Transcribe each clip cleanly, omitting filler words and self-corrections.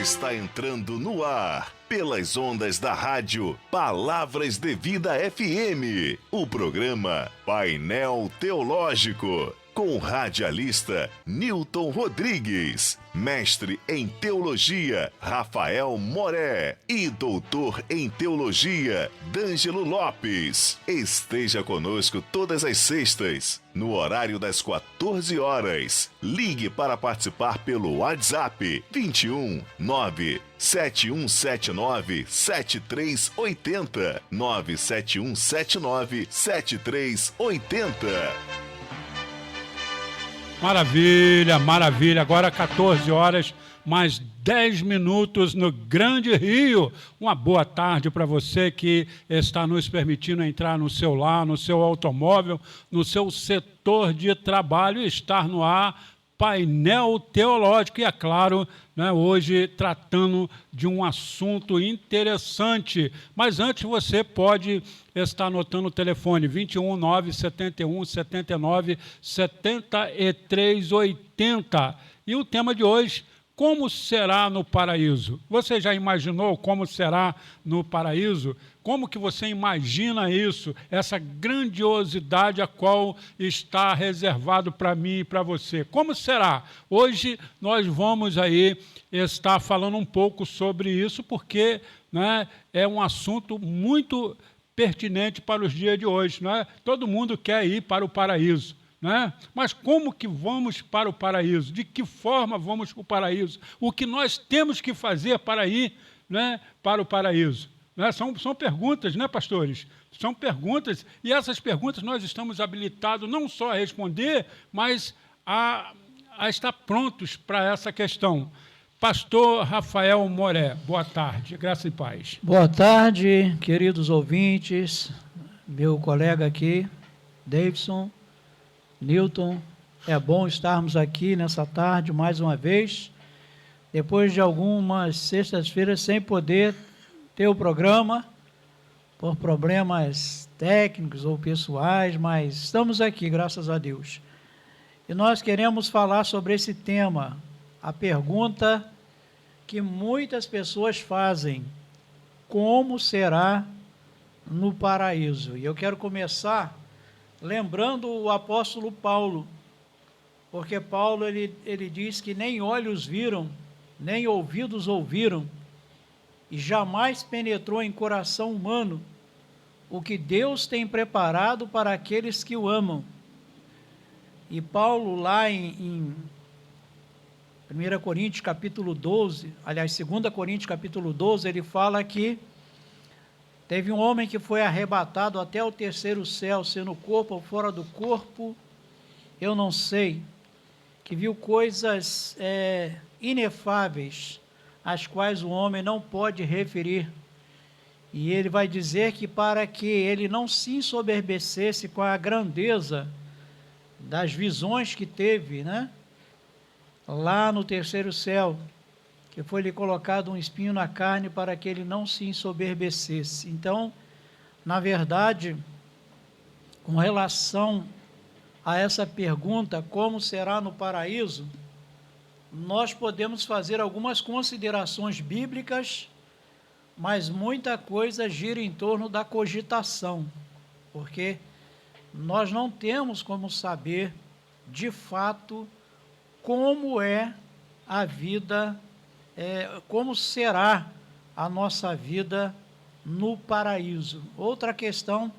está entrando no ar, pelas ondas da rádio Palavras de Vida FM, o programa Painel Teológico, com o radialista Nilton Rodrigues, mestre em teologia Rafael Moré e doutor em teologia D'Angelo Lopes. Esteja conosco todas as sextas, no horário das 14 horas. Ligue para participar pelo WhatsApp 21 97179 7380 97179 7380. Maravilha, maravilha. Agora 14 horas, mais 10 minutos no Grande Rio. Uma boa tarde para você que está nos permitindo entrar no seu lar, no seu automóvel, no seu setor de trabalho e estar no ar. Painel Teológico, e é claro, né, hoje tratando de um assunto interessante. Mas antes você pode estar anotando o telefone 21 971 79 73 80. E o tema de hoje: como será no paraíso? Você já imaginou como será no paraíso? Como que você imagina isso, essa grandiosidade a qual está reservado para mim e para você? Como será? Hoje nós vamos aí estar falando um pouco sobre isso, porque, né, é um assunto muito pertinente para os dias de hoje, né? Todo mundo quer ir para o paraíso, né? Mas como que vamos para o paraíso? De que forma vamos para o paraíso? O que nós temos que fazer para ir, né, para o paraíso? Né? São perguntas, né, pastores? São perguntas, e essas perguntas nós estamos habilitados não só a responder, mas a estar prontos para essa questão. Pastor Rafael Moré, boa tarde, graça e paz. Boa tarde, queridos ouvintes, meu colega aqui, Davidson, Nilton. É bom estarmos aqui nessa tarde mais uma vez, depois de algumas sextas-feiras sem poder ter o programa, por problemas técnicos ou pessoais, mas estamos aqui, graças a Deus. E nós queremos falar sobre esse tema, a pergunta que muitas pessoas fazem: como será no paraíso? E eu quero começar lembrando o apóstolo Paulo, porque Paulo ele diz que nem olhos viram, nem ouvidos ouviram, e jamais penetrou em coração humano o que Deus tem preparado para aqueles que o amam. E Paulo lá em 1 Coríntios capítulo 12, aliás, 2 Coríntios capítulo 12, ele fala que teve um homem que foi arrebatado até o terceiro céu, sendo no corpo ou fora do corpo, eu não sei, que viu coisas inefáveis, as quais o homem não pode referir. E ele vai dizer que para que ele não se ensoberbecesse com a grandeza das visões que teve, né, lá no terceiro céu, que foi-lhe colocado um espinho na carne para que ele não se ensoberbecesse. Então, na verdade, com relação a essa pergunta, como será no paraíso, nós podemos fazer algumas considerações bíblicas, mas muita coisa gira em torno da cogitação, porque nós não temos como saber, de fato, como é a vida, como será a nossa vida no paraíso. Outra questão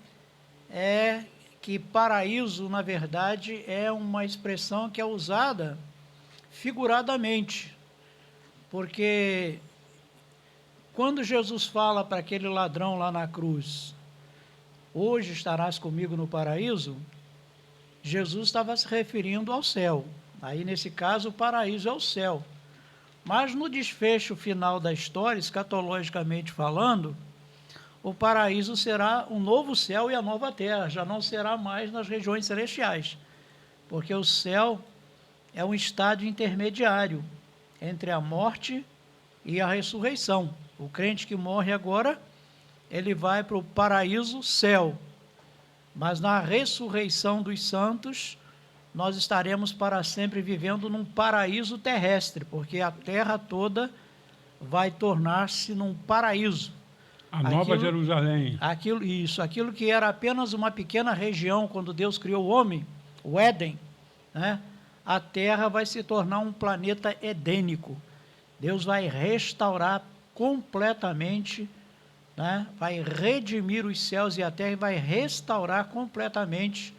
é que paraíso, na verdade, é uma expressão que é usada figuradamente, porque quando Jesus fala para aquele ladrão lá na cruz: hoje estarás comigo no paraíso, Jesus estava se referindo ao céu. Aí, nesse caso, o paraíso é o céu. Mas no desfecho final da história, escatologicamente falando, o paraíso será um novo céu e a nova terra, já não será mais nas regiões celestiais, porque o céu é um estádio intermediário entre a morte e a ressurreição. O crente que morre agora, ele vai para o paraíso, céu, mas na ressurreição dos santos, nós estaremos para sempre vivendo num paraíso terrestre, porque a terra toda vai tornar-se num paraíso. A Nova Jerusalém. Aquilo que era apenas uma pequena região quando Deus criou o homem, o Éden, né? A Terra vai se tornar um planeta edênico. Deus vai restaurar completamente, né? Vai redimir os céus e a terra e vai restaurar completamente.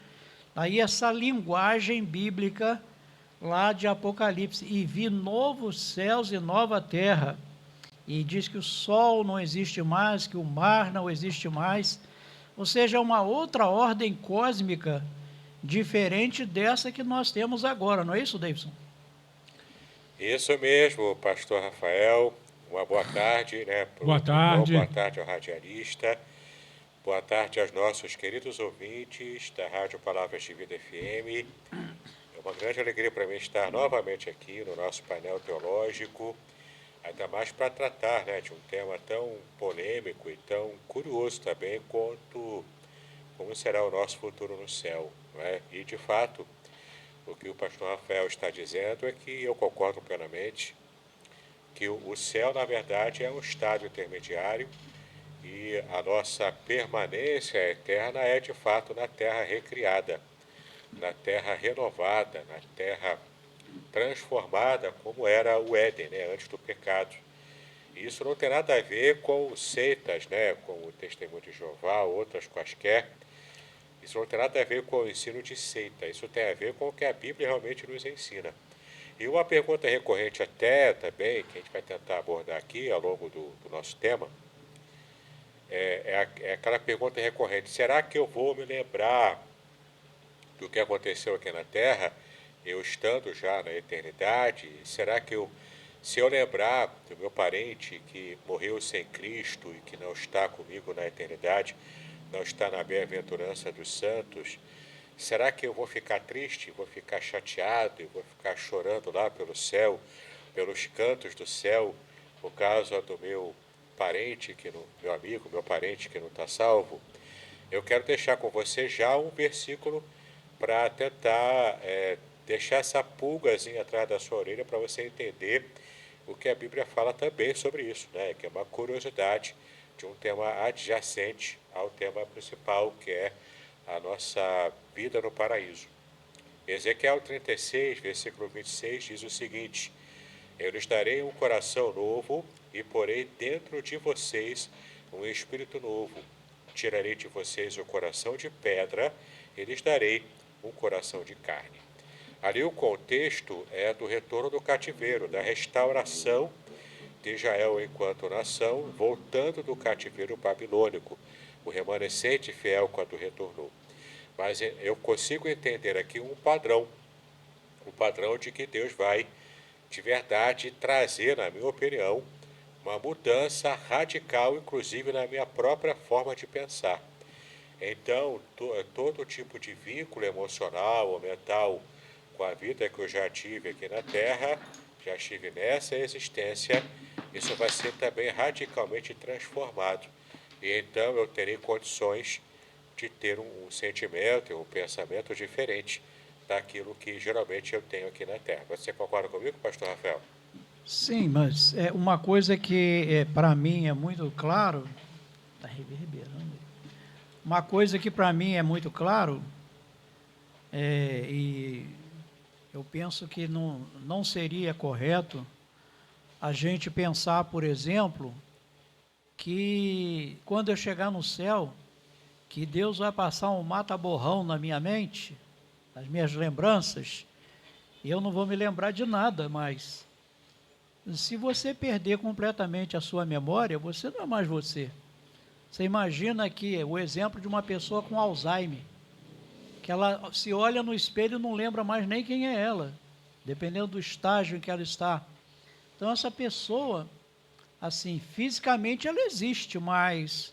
Aí essa linguagem bíblica lá de Apocalipse, e vi novos céus e nova terra, e diz que o sol não existe mais, que o mar não existe mais, ou seja, uma outra ordem cósmica diferente dessa que nós temos agora, não é isso, Davidson? Isso mesmo, pastor Rafael. Uma boa tarde, né? Boa tarde. Boa tarde ao radialista. Boa tarde aos nossos queridos ouvintes da Rádio Palavras de Vida FM. É uma grande alegria para mim estar novamente aqui no nosso painel teológico, ainda mais para tratar, né, de um tema tão polêmico e tão curioso também quanto como será o nosso futuro no céu, não é? E, de fato, o que o pastor Rafael está dizendo é que eu concordo plenamente que o céu, na verdade, é um estado intermediário e a nossa permanência eterna é, de fato, na terra recriada, na terra renovada, na terra transformada, como era o Éden, né, antes do pecado. E isso não tem nada a ver com seitas, né, como o Testemunho de Jeová, outras quaisquer. Isso não tem nada a ver com o ensino de seita, isso tem a ver com o que a Bíblia realmente nos ensina. E uma pergunta recorrente até também, que a gente vai tentar abordar aqui ao longo do nosso tema, é aquela pergunta recorrente: será que eu vou me lembrar do que aconteceu aqui na Terra, eu estando já na eternidade? Será que se eu lembrar do meu parente que morreu sem Cristo e que não está comigo na eternidade, não está na bem-aventurança dos santos, será que eu vou ficar triste, vou ficar chateado, e vou ficar chorando lá pelo céu, pelos cantos do céu, por causa do meu parente, meu amigo, meu parente que não está salvo? Eu quero deixar com você já um versículo para tentar deixar essa pulgazinha atrás da sua orelha para você entender o que a Bíblia fala também sobre isso, né? Que é uma curiosidade de um tema adjacente ao tema principal, que é a nossa vida no paraíso. Ezequiel 36, versículo 26, diz o seguinte: eu lhes darei um coração novo e porei dentro de vocês um espírito novo. Tirarei de vocês o coração de pedra e lhes darei um coração de carne. Ali o contexto é do retorno do cativeiro, da restauração de Israel enquanto nação, voltando do cativeiro babilônico, o remanescente fiel quando retornou. Mas eu consigo entender aqui um padrão de que Deus vai, de verdade, trazer, na minha opinião, uma mudança radical, inclusive na minha própria forma de pensar. Então, todo tipo de vínculo emocional ou mental com a vida que eu já tive aqui na Terra, já estive nessa existência, isso vai ser também radicalmente transformado. E então eu terei condições de ter um sentimento e um pensamento diferente daquilo que geralmente eu tenho aqui na Terra. Você concorda comigo, pastor Rafael? Sim, mas é uma coisa que para mim é muito claro, está reverberando. Uma coisa que para mim é muito claro, e eu penso que não seria correto a gente pensar, por exemplo, que quando eu chegar no céu, que Deus vai passar um mata-borrão na minha mente, nas minhas lembranças, e eu não vou me lembrar de nada mais. Se você perder completamente a sua memória, você não é mais você. Você imagina aqui o exemplo de uma pessoa com Alzheimer, que ela se olha no espelho e não lembra mais nem quem é ela, dependendo do estágio em que ela está. Então essa pessoa, assim, fisicamente ela existe, mas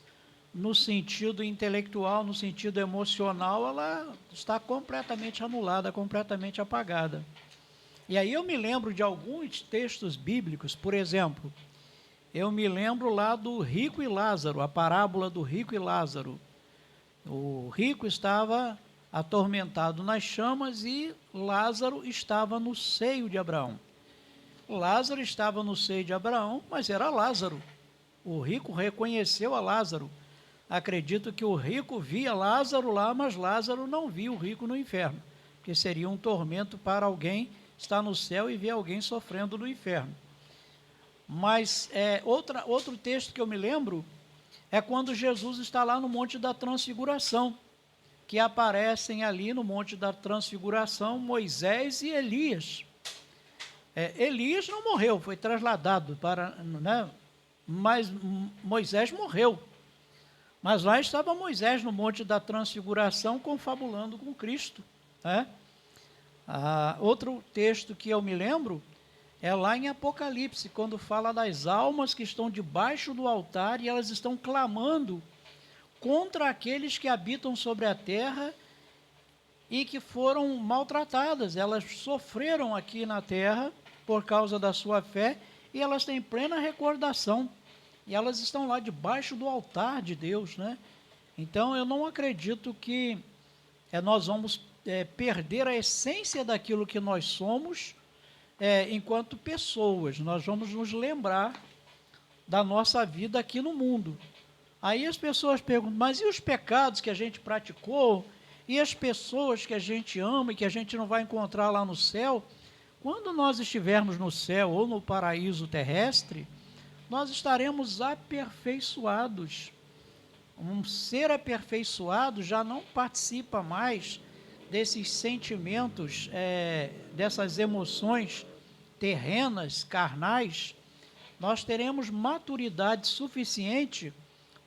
no sentido intelectual, no sentido emocional, ela está completamente anulada, completamente apagada. E aí eu me lembro de alguns textos bíblicos, por exemplo, eu me lembro lá do rico e Lázaro, a parábola do rico e Lázaro. O rico estava atormentado nas chamas e Lázaro estava no seio de Abraão. Lázaro estava no seio de Abraão, mas era Lázaro. O rico reconheceu a Lázaro. Acredito que o rico via Lázaro lá, mas Lázaro não via o rico no inferno, porque seria um tormento para alguém estar no céu e ver alguém sofrendo no inferno. Mas outro texto que eu me lembro é quando Jesus está lá no Monte da Transfiguração, que aparecem ali no Monte da Transfiguração Moisés e Elias. Elias não morreu, foi trasladado para, né? Mas Moisés morreu. Mas lá estava Moisés no Monte da Transfiguração confabulando com Cristo, né? Outro texto que eu me lembro é lá em Apocalipse, quando fala das almas que estão debaixo do altar e elas estão clamando contra aqueles que habitam sobre a terra e que foram maltratadas. Elas sofreram aqui na terra por causa da sua fé e elas têm plena recordação. E elas estão lá debaixo do altar de Deus, né? Então, eu não acredito que nós vamos perder a essência daquilo que nós somos enquanto pessoas. Nós vamos nos lembrar da nossa vida aqui no mundo. Aí as pessoas perguntam, mas e os pecados que a gente praticou? E as pessoas que a gente ama e que a gente não vai encontrar lá no céu? Quando nós estivermos no céu ou no paraíso terrestre, nós estaremos aperfeiçoados. Um ser aperfeiçoado já não participa mais desses sentimentos, dessas emoções terrenas, carnais. Nós teremos maturidade suficiente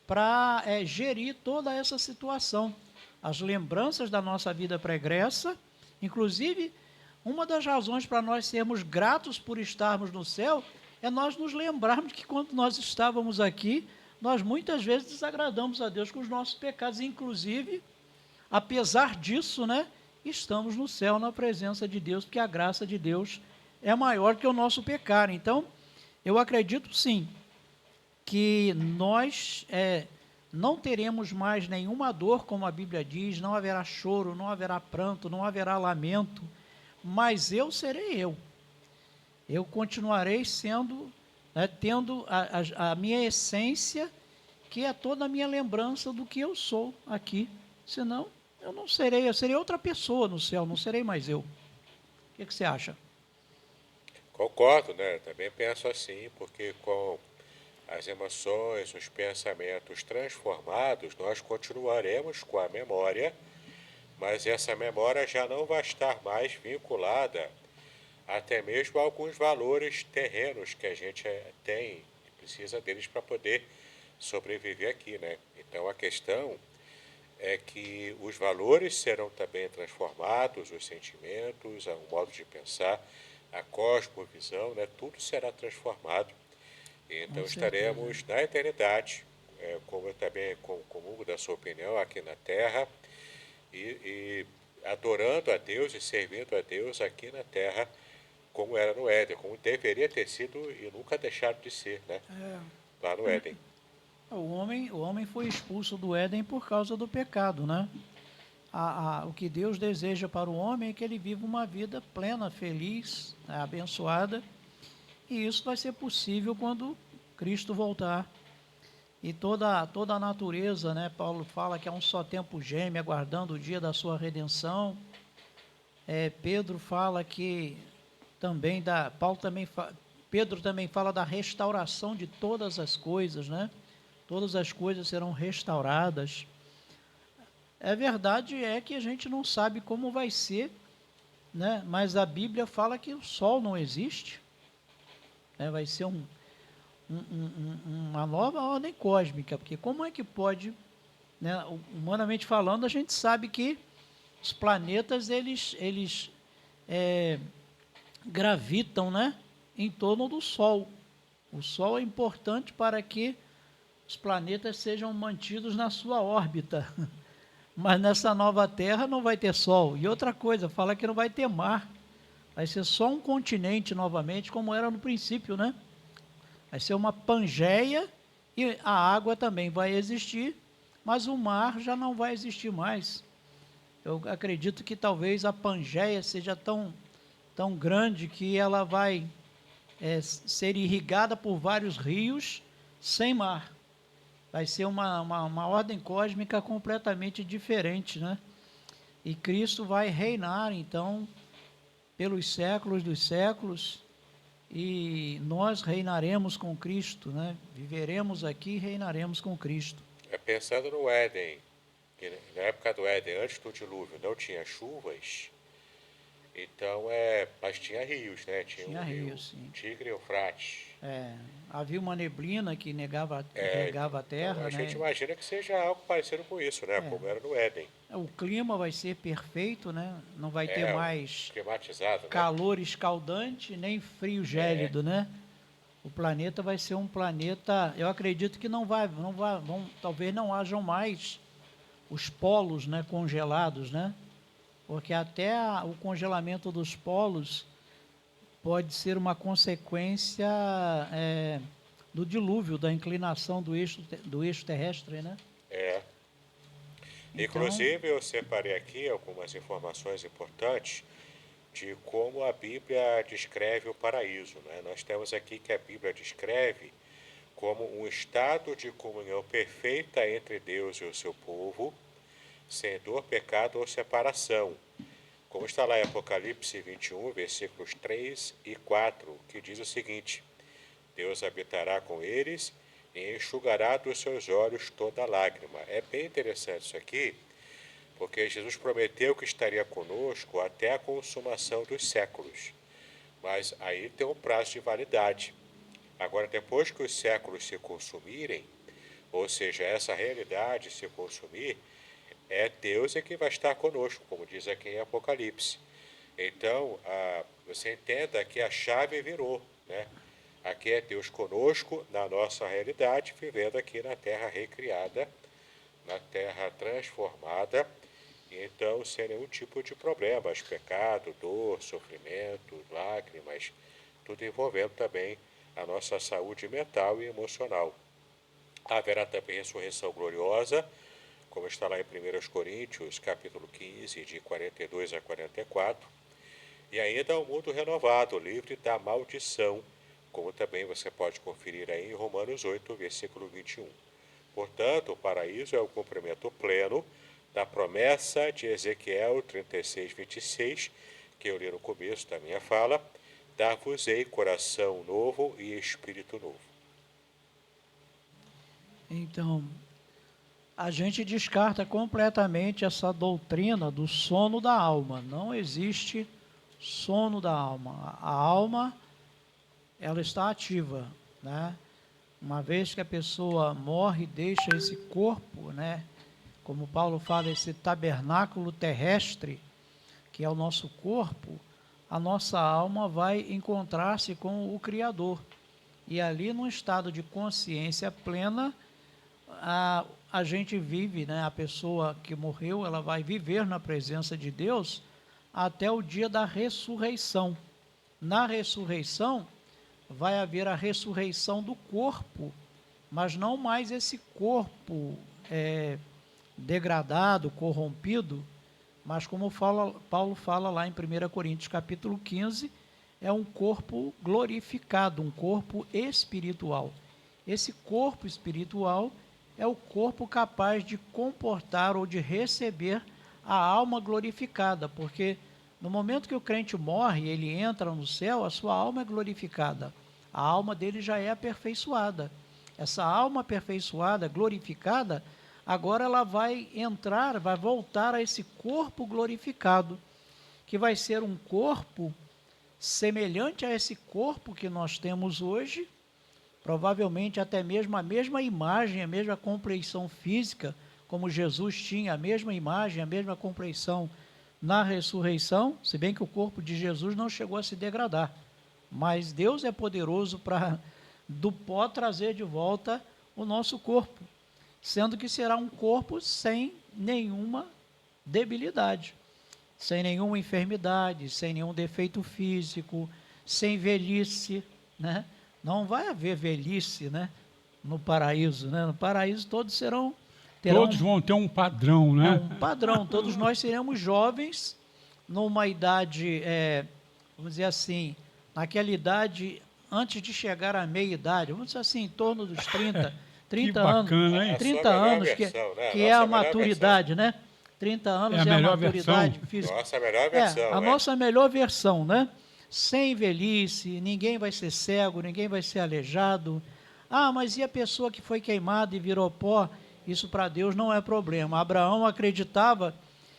para gerir toda essa situação. As lembranças da nossa vida pregressa, inclusive, uma das razões para nós sermos gratos por estarmos no céu é nós nos lembrarmos que quando nós estávamos aqui, nós muitas vezes desagradamos a Deus com os nossos pecados, inclusive, apesar disso, né, estamos no céu na presença de Deus, porque a graça de Deus é maior que o nosso pecado. Então, eu acredito sim, que nós não teremos mais nenhuma dor, como a Bíblia diz, não haverá choro, não haverá pranto, não haverá lamento, mas eu serei eu. Eu continuarei sendo, tendo a minha essência, que é toda a minha lembrança do que eu sou aqui. Senão, eu não serei, eu serei outra pessoa no céu, não serei mais eu. O que você acha? Concordo, né? Também penso assim, porque com as emoções, os pensamentos transformados, nós continuaremos com a memória, mas essa memória já não vai estar mais vinculada até mesmo a alguns valores terrenos que a gente tem, precisa deles para poder sobreviver aqui, né? Então a questão é que os valores serão também transformados, os sentimentos, o modo de pensar, a cosmovisão, né? Tudo será transformado. Então estaremos na eternidade, como eu também comungo da sua opinião, aqui na Terra, e adorando a Deus e servindo a Deus aqui na Terra, como era no Éden, como deveria ter sido e nunca deixaram de ser, né? Lá no Éden. O homem foi expulso do Éden por causa do pecado, né? O que Deus deseja para o homem é que ele viva uma vida plena, feliz, abençoada, e isso vai ser possível quando Cristo voltar. E toda a natureza, né? Paulo fala que é um só tempo geme, aguardando o dia da sua redenção. Pedro fala que também Pedro também fala da restauração de todas as coisas, né? Todas as coisas serão restauradas. Verdade é que a gente não sabe como vai ser, né? Mas a Bíblia fala que o sol não existe, né? Vai ser uma nova ordem cósmica, porque como é que pode, né? Humanamente falando, a gente sabe que os planetas eles gravitam, né, em torno do Sol. O Sol é importante para que os planetas sejam mantidos na sua órbita. Mas nessa nova Terra não vai ter Sol. E outra coisa, fala que não vai ter mar. Vai ser só um continente novamente, como era no princípio, né? Vai ser uma Pangeia e a água também vai existir, mas o mar já não vai existir mais. Eu acredito que talvez a Pangeia seja tão grande que ela vai ser irrigada por vários rios sem mar. Vai ser uma ordem cósmica completamente diferente, né? E Cristo vai reinar, então, pelos séculos dos séculos, e nós reinaremos com Cristo, né? Viveremos aqui e reinaremos com Cristo. Pensando no Éden, que na época do Éden, antes do dilúvio, não tinha chuvas, então mas tinha rios, né? Tinha o rio sim. Tigre e Eufrates. Havia uma neblina que regava a terra, então, a né? gente imagina que seja algo parecido com isso, né? Como era no Éden. O clima vai ser perfeito, né? Não vai ter mais climatizado, calor escaldante, nem frio gélido, né? O planeta vai ser um planeta, eu acredito que talvez não hajam mais os polos, né, congelados, né? Porque até o congelamento dos polos pode ser uma consequência do dilúvio, da inclinação do eixo terrestre, né? Então, inclusive, eu separei aqui algumas informações importantes de como a Bíblia descreve o paraíso, né? Nós temos aqui que a Bíblia descreve como um estado de comunhão perfeita entre Deus e o seu povo, sem dor, pecado ou separação. Como está lá em Apocalipse 21, versículos 3 e 4, que diz o seguinte: Deus habitará com eles e enxugará dos seus olhos toda lágrima. É bem interessante isso aqui, porque Jesus prometeu que estaria conosco até a consumação dos séculos. Mas aí tem um prazo de validade. Agora, depois que os séculos se consumirem, ou seja, essa realidade se consumir, Deus que vai estar conosco, como diz aqui em Apocalipse. Então, você entenda que a chave virou, né? Aqui é Deus conosco na nossa realidade, vivendo aqui na terra recriada, na terra transformada, então sem nenhum tipo de problemas, pecado, dor, sofrimento, lágrimas, tudo envolvendo também a nossa saúde mental e emocional. Haverá também ressurreição gloriosa, como está lá em 1 Coríntios, capítulo 15, de 42 a 44, e ainda o mundo renovado, livre da maldição, como também você pode conferir aí em Romanos 8, versículo 21. Portanto, o paraíso é o cumprimento pleno da promessa de Ezequiel 36, 26, que eu li no começo da minha fala: dar-vos-ei coração novo e espírito novo. Então, a gente descarta completamente essa doutrina do sono da alma. Não existe sono da alma. A alma, ela está ativa, né? Uma vez que a pessoa morre, deixa esse corpo, né? Como Paulo fala, esse tabernáculo terrestre, que é o nosso corpo, a nossa alma vai encontrar-se com o Criador. E ali, num estado de consciência plena, a gente vive, né? A pessoa que morreu, ela vai viver na presença de Deus até o dia da ressurreição. Na ressurreição, vai haver a ressurreição do corpo, mas não mais esse corpo degradado, corrompido, mas como Paulo fala lá em 1 Coríntios capítulo 15, é um corpo glorificado, um corpo espiritual. Esse corpo espiritual é o corpo capaz de comportar ou de receber a alma glorificada, porque no momento que o crente morre, ele entra no céu, a sua alma é glorificada. A alma dele já é aperfeiçoada. Essa alma aperfeiçoada, glorificada, agora ela vai entrar, vai voltar a esse corpo glorificado, que vai ser um corpo semelhante a esse corpo que nós temos hoje, provavelmente até mesmo a mesma imagem, a mesma compleição física, como Jesus tinha a mesma imagem, a mesma compleição na ressurreição, se bem que o corpo de Jesus não chegou a se degradar, mas Deus é poderoso para do pó trazer de volta o nosso corpo, sendo que será um corpo sem nenhuma debilidade, sem nenhuma enfermidade, sem nenhum defeito físico, sem velhice, né? Não vai haver velhice, né? No paraíso, né? No paraíso todos terão todos vão ter um padrão, né? Um padrão. Todos nós seremos jovens numa idade, vamos dizer assim, naquela idade antes de chegar à meia-idade, vamos dizer assim, em torno dos 30 Que anos, bacana, hein? 30 anos, versão, né? que é a maturidade, né? 30 anos É a é a melhor maturidade versão. física. Nossa melhor versão. A nossa melhor versão, né? Sem velhice, ninguém vai ser cego, ninguém vai ser aleijado. Ah, mas e a pessoa que foi queimada e virou pó? Isso para Deus não é problema. Abraão acreditava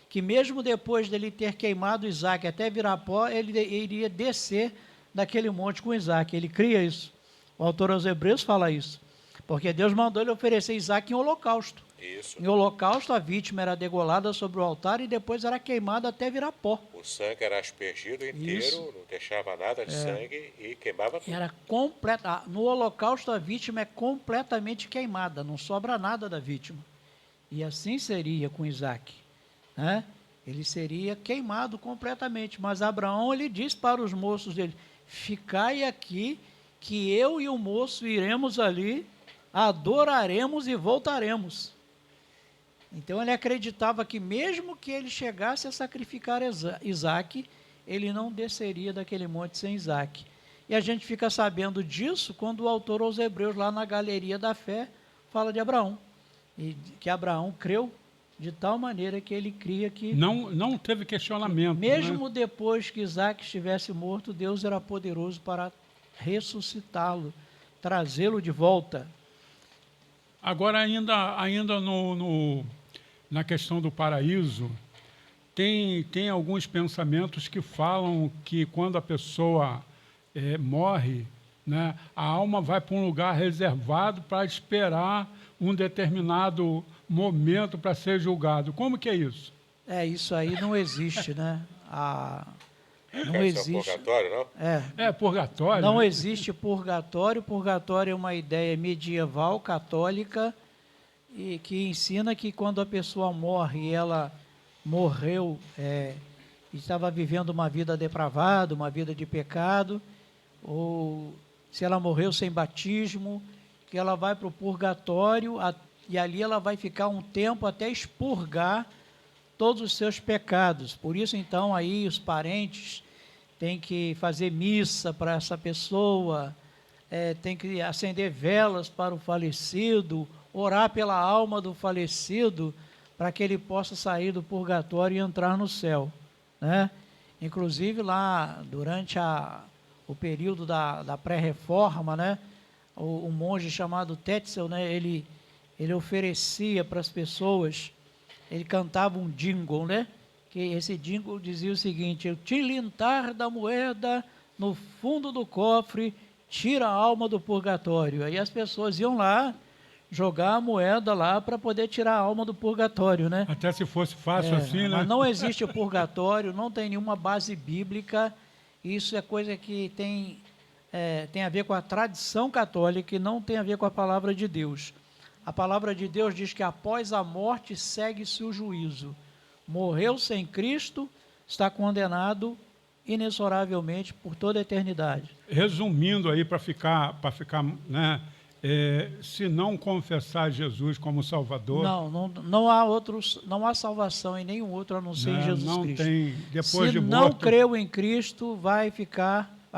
que mesmo depois dele ter queimado Isaac até virar pó, ele iria descer daquele monte com Isaac. Ele cria isso. O autor aos Hebreus fala isso. Porque Deus mandou ele oferecer Isaac em holocausto. Isso. Em holocausto, a vítima era degolada sobre o altar e depois era queimada até virar pó. O sangue era aspergido inteiro, Isso. não deixava nada de sangue e queimava tudo. Era completa. No holocausto, a vítima é completamente queimada, não sobra nada da vítima. E assim seria com Isaac, né? Ele seria queimado completamente. Mas Abraão, ele diz para os moços dele: ficai aqui, que eu e o moço iremos ali, adoraremos e voltaremos. Então ele acreditava que mesmo que ele chegasse a sacrificar Isaac, ele não desceria daquele monte sem Isaac. E a gente fica sabendo disso quando o autor aos Hebreus, lá na Galeria da Fé, fala de Abraão. E que Abraão creu de tal maneira que ele cria que... Não teve questionamento. Mesmo né? depois que Isaac estivesse morto, Deus era poderoso para ressuscitá-lo, trazê-lo de volta. Agora, ainda na questão do paraíso, tem alguns pensamentos que falam que quando a pessoa morre, né, a alma vai para um lugar reservado para esperar um determinado momento para ser julgado. Como que é isso? Isso aí não existe, né? Não Esse existe. é o purgatório, não? É purgatório? Não né? existe purgatório. Purgatório é uma ideia medieval, católica, e que ensina que quando a pessoa morre, ela morreu, estava vivendo uma vida depravada, uma vida de pecado, ou se ela morreu sem batismo, que ela vai para o purgatório e ali ela vai ficar um tempo até expurgar todos os seus pecados. Por isso, então, aí os parentes têm que fazer missa para essa pessoa, tem que acender velas para o falecido, orar pela alma do falecido, para que ele possa sair do purgatório e entrar no céu, né? Inclusive, lá, durante o período da pré-reforma, né, um monge chamado Tetzel, né, ele oferecia para as pessoas, ele cantava um jingle, né? Que esse jingle dizia o seguinte: o tilintar da moeda no fundo do cofre tira a alma do purgatório. Aí as pessoas iam lá jogar a moeda lá para poder tirar a alma do purgatório, né? Até se fosse fácil assim, né? Mas não existe o purgatório, não tem nenhuma base bíblica. Isso é coisa que tem a ver com a tradição católica e não tem a ver com a palavra de Deus. A palavra de Deus diz que após a morte segue-se o juízo. Morreu sem Cristo, está condenado inexoravelmente por toda a eternidade. Resumindo aí, para ficar, né, se não confessar Jesus como Salvador... Não há salvação em nenhum outro a não ser em Jesus Cristo. Tem, depois de se morto... não creu em Cristo, vai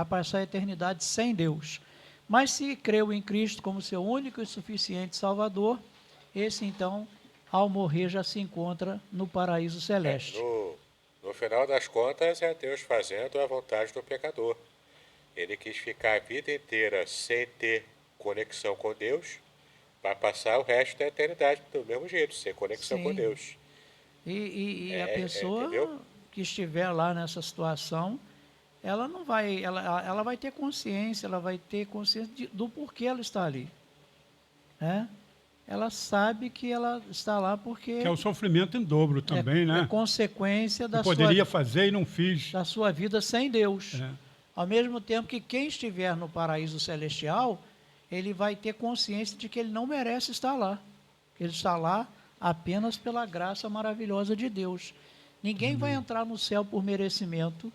passar a eternidade sem Deus. Mas se creu em Cristo como seu único e suficiente Salvador, esse então, ao morrer, já se encontra no paraíso celeste. No final das contas, é Deus fazendo a vontade do pecador. Ele quis ficar a vida inteira sem ter conexão com Deus, para passar o resto da eternidade do mesmo jeito, sem conexão com Deus. E a pessoa que estiver lá nessa situação, ela não vai, ela vai ter consciência, do porquê ela está ali, né? Ela sabe que ela está lá porque... Que é o sofrimento em dobro também, né? É consequência da poderia fazer e não fiz. Da sua vida sem Deus. Ao mesmo tempo que quem estiver no paraíso celestial, ele vai ter consciência de que ele não merece estar lá. Ele está lá apenas pela graça maravilhosa de Deus. Ninguém vai entrar no céu por merecimento.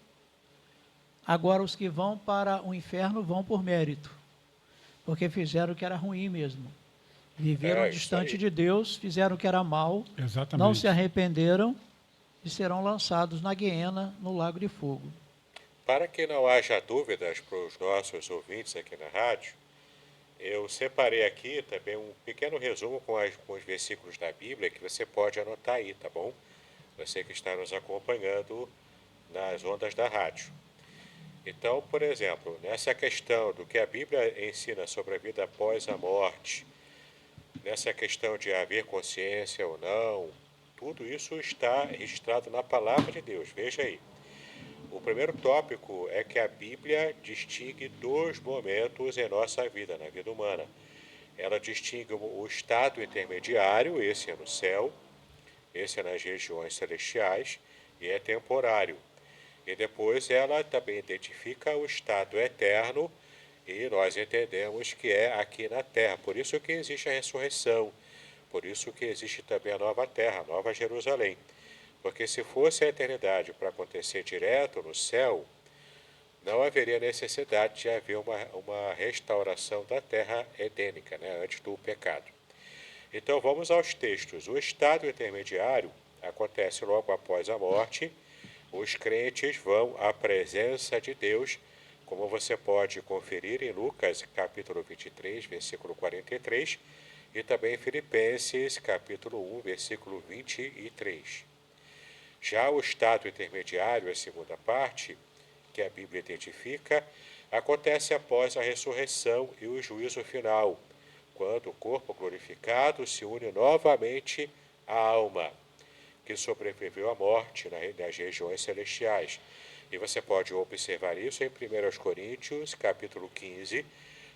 Agora, os que vão para o inferno vão por mérito, porque fizeram o que era ruim mesmo. Viveram distante de Deus, fizeram o que era mal, Exatamente. Não se arrependeram e serão lançados na guiena, no lago de fogo. Para que não haja dúvidas para os nossos ouvintes aqui na rádio, eu separei aqui também um pequeno resumo com os versículos da Bíblia que você pode anotar aí, tá bom? Você que está nos acompanhando nas ondas da rádio. Então, por exemplo, nessa questão do que a Bíblia ensina sobre a vida após a morte, nessa questão de haver consciência ou não, tudo isso está registrado na palavra de Deus. Veja aí. O primeiro tópico é que a Bíblia distingue dois momentos em nossa vida, na vida humana. Ela distingue o estado intermediário, esse é no céu, esse é nas regiões celestiais, e é temporário. E depois ela também identifica o estado eterno, e nós entendemos que é aqui na terra. Por isso que existe a ressurreição, por isso que existe também a nova terra, a nova Jerusalém. Porque se fosse a eternidade para acontecer direto no céu, não haveria necessidade de haver uma restauração da terra edênica, né, antes do pecado. Então vamos aos textos. O estado intermediário acontece logo após a morte. Os crentes vão à presença de Deus, como você pode conferir em Lucas capítulo 23, versículo 43, e também em Filipenses capítulo 1, versículo 23. Já o estado intermediário, a segunda parte, que a Bíblia identifica, acontece após a ressurreição e o juízo final, quando o corpo glorificado se une novamente à alma, que sobreviveu à morte nas regiões celestiais. E você pode observar isso em 1 Coríntios, capítulo 15,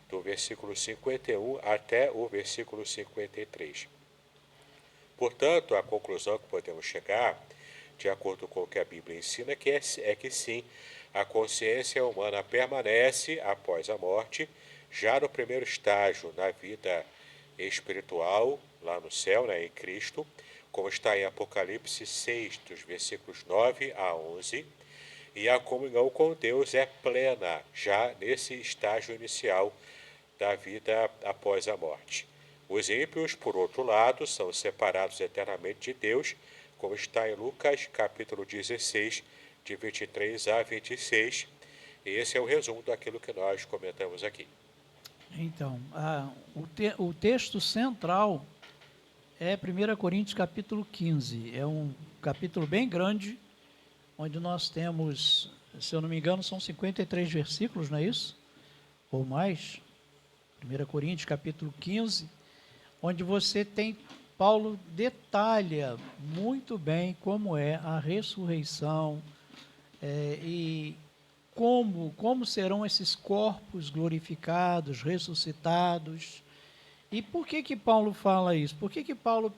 do versículo 51 até o versículo 53. Portanto, a conclusão que podemos chegar, de acordo com o que a Bíblia ensina, é que sim, a consciência humana permanece após a morte, já no primeiro estágio, na vida espiritual, lá no céu, né, em Cristo, como está em Apocalipse 6, dos versículos 9 a 11, e a comunhão com Deus é plena, já nesse estágio inicial da vida após a morte. Os ímpios, por outro lado, são separados eternamente de Deus, como está em Lucas, capítulo 16, de 23 a 26. E esse é o resumo daquilo que nós comentamos aqui. Então, o texto central é 1 Coríntios, capítulo 15. É um capítulo bem grande, onde nós temos, se eu não me engano, são 53 versículos, não é isso? Ou mais. 1 Coríntios, capítulo 15, onde você tem... Paulo detalha muito bem como é a ressurreição e como serão esses corpos glorificados, ressuscitados. E por que Paulo fala isso? Por que Paulo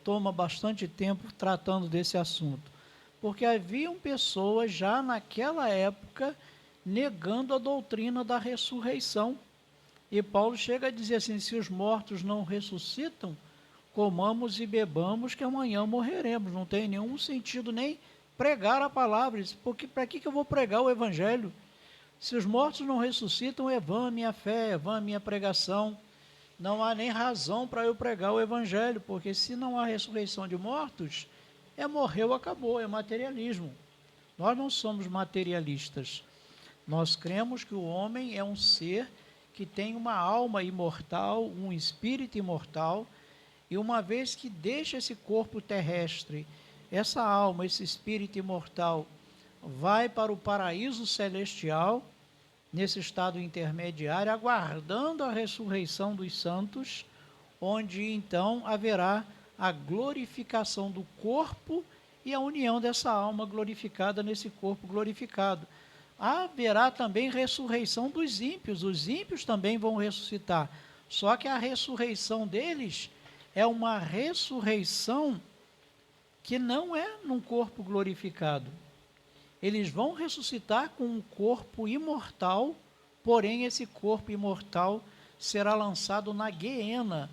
toma bastante tempo tratando desse assunto? Porque haviam pessoas já naquela época negando a doutrina da ressurreição. E Paulo chega a dizer assim, se os mortos não ressuscitam, comamos e bebamos que amanhã morreremos. Não tem nenhum sentido nem pregar a palavra. Porque para que eu vou pregar o evangelho? Se os mortos não ressuscitam, é vã a minha fé, é vã a minha pregação. Não há nem razão para eu pregar o evangelho, porque se não há ressurreição de mortos, morreu, acabou, é materialismo. Nós não somos materialistas. Nós cremos que o homem é um ser que tem uma alma imortal, um espírito imortal, e uma vez que deixa esse corpo terrestre, essa alma, esse espírito imortal, vai para o paraíso celestial, nesse estado intermediário, aguardando a ressurreição dos santos, onde então haverá a glorificação do corpo e a união dessa alma glorificada nesse corpo glorificado. Haverá também ressurreição dos ímpios, os ímpios também vão ressuscitar, só que a ressurreição deles é uma ressurreição que não é num corpo glorificado. Eles vão ressuscitar com um corpo imortal, porém esse corpo imortal será lançado na guiena.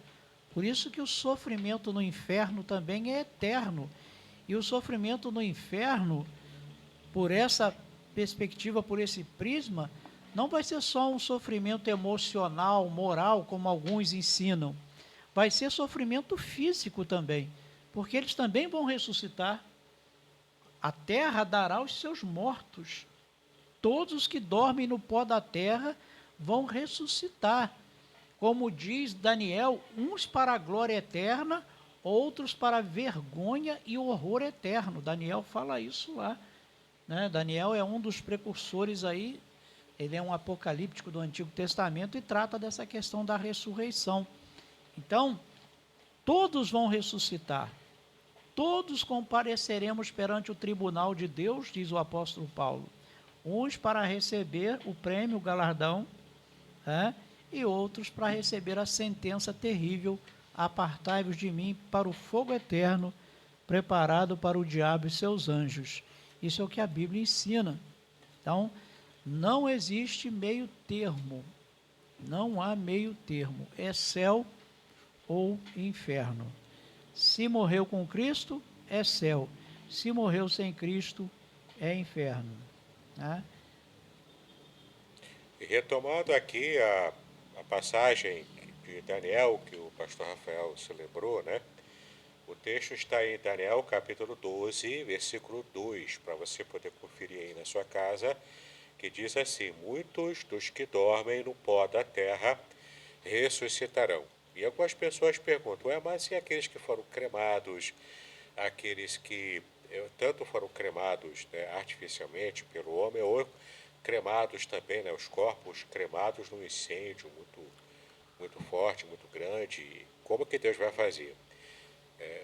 Por isso que o sofrimento no inferno também é eterno. E o sofrimento no inferno, por essa perspectiva, por esse prisma, não vai ser só um sofrimento emocional, moral, como alguns ensinam. Vai ser sofrimento físico também, porque eles também vão ressuscitar. A terra dará os seus mortos. todos os que dormem no pó da terra vão ressuscitar. Como diz Daniel, uns para a glória eterna, outros para a vergonha e horror eterno. Daniel fala isso lá, né? Daniel é um dos precursores aí, ele é um apocalíptico do Antigo Testamento e trata dessa questão da ressurreição. Então, todos vão ressuscitar, todos compareceremos perante o tribunal de Deus, diz o apóstolo Paulo, uns para receber o prêmio, o galardão, né? E outros para receber a sentença terrível: apartai-vos de mim para o fogo eterno, preparado para o diabo e seus anjos. Isso é o que a Bíblia ensina. Então, não existe meio termo, não há meio termo, é céu ou inferno. Se morreu com Cristo, é céu. Se morreu sem Cristo, é inferno, né? E retomando aqui a passagem de Daniel, que o pastor Rafael celebrou, né? O texto está em Daniel, capítulo 12, versículo 2, para você poder conferir aí na sua casa, que diz assim: muitos dos que dormem no pó da terra ressuscitarão. E algumas pessoas perguntam, mas e aqueles que foram cremados, aqueles que tanto foram cremados, né, artificialmente pelo homem, ou cremados também, né, os corpos cremados num incêndio muito forte, muito grande, como que Deus vai fazer?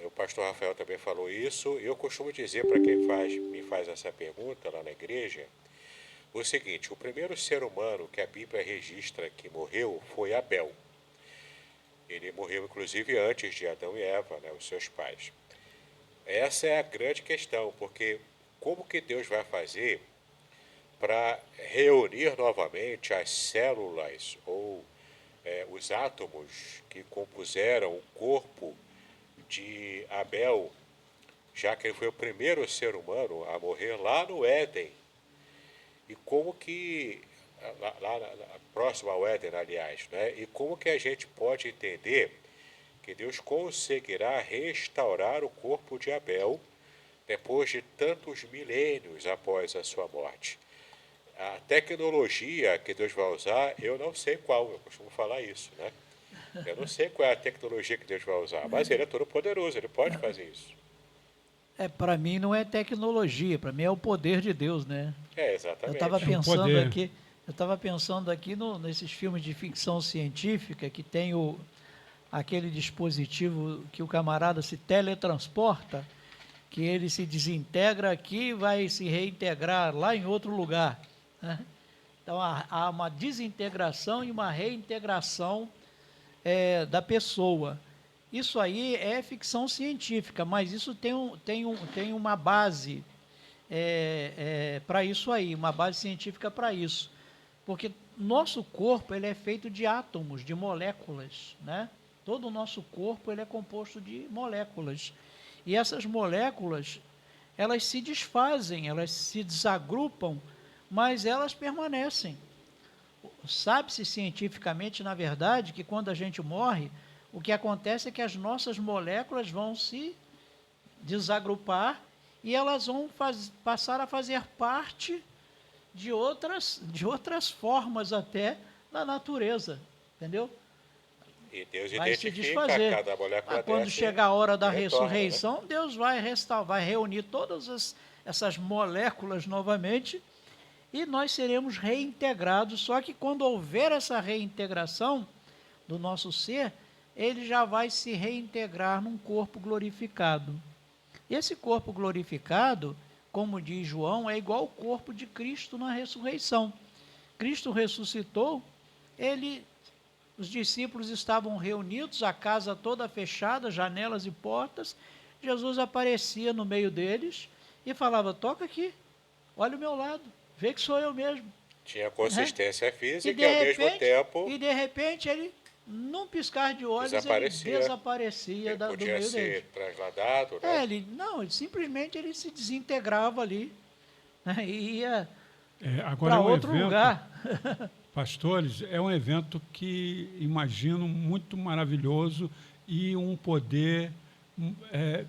O pastor Rafael também falou isso. Eu costumo dizer para quem me faz essa pergunta lá na igreja, o seguinte: o primeiro ser humano que a Bíblia registra que morreu foi Abel. Ele morreu, inclusive, antes de Adão e Eva, né, os seus pais. Essa é a grande questão, porque como que Deus vai fazer para reunir novamente as células ou os átomos que compuseram o corpo de Abel, já que ele foi o primeiro ser humano a morrer lá no Éden? E como que, lá próximo ao Éden, aliás, né? E como que a gente pode entender que Deus conseguirá restaurar o corpo de Abel depois de tantos milênios após a sua morte? A tecnologia que Deus vai usar, eu não sei qual, eu costumo falar isso, né? Eu não sei qual é a tecnologia que Deus vai usar, mas Ele é todo poderoso, Ele pode fazer isso. Para mim não é tecnologia, para mim é o poder de Deus, né? Exatamente. Eu estava pensando aqui nesses filmes de ficção científica que tem aquele dispositivo que o camarada se teletransporta, que ele se desintegra aqui e vai se reintegrar lá em outro lugar, né? Então há uma desintegração e uma reintegração da pessoa. Isso aí é ficção científica, mas isso tem uma base para isso aí, uma base científica para isso. Porque nosso corpo ele é feito de átomos, de moléculas, né? Todo o nosso corpo ele é composto de moléculas. E essas moléculas, elas se desfazem, elas se desagrupam, mas elas permanecem. Sabe-se cientificamente, na verdade, que quando a gente morre, o que acontece é que as nossas moléculas vão se desagrupar e elas vão passar a fazer parte de outras formas até da natureza, entendeu? E Deus vai se identifica desfazer. cada molécula Quando dessa chegar a hora da retorna, ressurreição, né? Deus vai reunir todas essas moléculas novamente e nós seremos reintegrados. Só que quando houver essa reintegração do nosso ser, ele já vai se reintegrar num corpo glorificado. Esse corpo glorificado, como diz João, é igual ao corpo de Cristo na ressurreição. Cristo ressuscitou, os discípulos estavam reunidos, a casa toda fechada, janelas e portas. Jesus aparecia no meio deles e falava: toca aqui, olha o meu lado, vê que sou eu mesmo. Tinha consistência física e ao mesmo tempo. E de repente ele, num piscar de olhos, ele desaparecia do meio deles. Podia ser trasladado, né? Ele simplesmente se desintegrava ali, né? E ia para outro lugar. Pastores, é um evento que imagino muito maravilhoso e um poder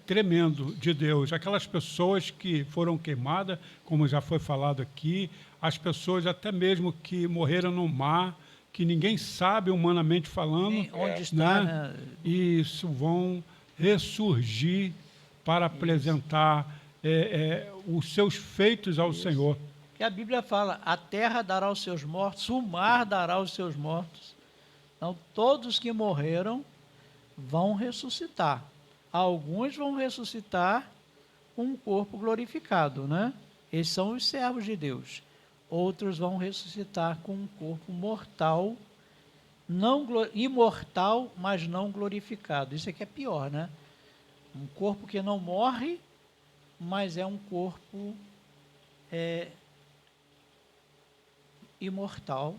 tremendo de Deus. Aquelas pessoas que foram queimadas, como já foi falado aqui, as pessoas até mesmo que morreram no mar, que ninguém sabe humanamente falando, onde está, né? E isso vão ressurgir para apresentar os seus feitos ao Senhor. Que a Bíblia fala, a terra dará os seus mortos, o mar dará os seus mortos. Então, todos que morreram vão ressuscitar. Alguns vão ressuscitar com um corpo glorificado, né? Esses são os servos de Deus. Outros vão ressuscitar com um corpo mortal, imortal, mas não glorificado. Isso aqui é pior, né? Um corpo que não morre, mas é um corpo imortal,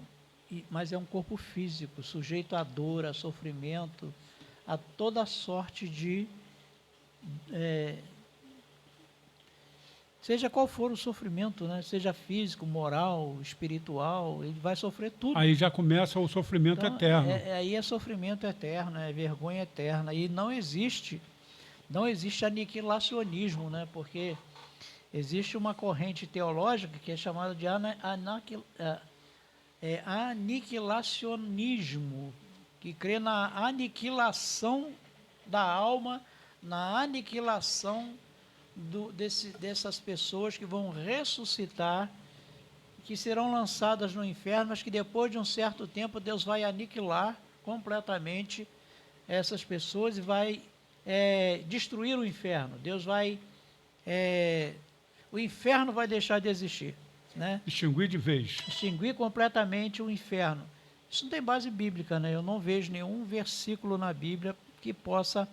mas é um corpo físico, sujeito à dor, a sofrimento, a toda sorte de... seja qual for o sofrimento, né? Seja físico, moral, espiritual, ele vai sofrer tudo. Aí já começa o sofrimento Então, eterno. Aí é sofrimento eterno, é vergonha eterna. E não existe aniquilacionismo, né? Porque existe uma corrente teológica que é chamada de aniquilacionismo, que crê na aniquilação da alma, na aniquilação dessas pessoas que vão ressuscitar, que serão lançadas no inferno, mas que depois de um certo tempo Deus vai aniquilar completamente essas pessoas e vai destruir o inferno. Deus vai... o inferno vai deixar de existir, né? Extinguir de vez. Extinguir completamente o inferno. Isso não tem base bíblica, né? Eu não vejo nenhum versículo na Bíblia que possa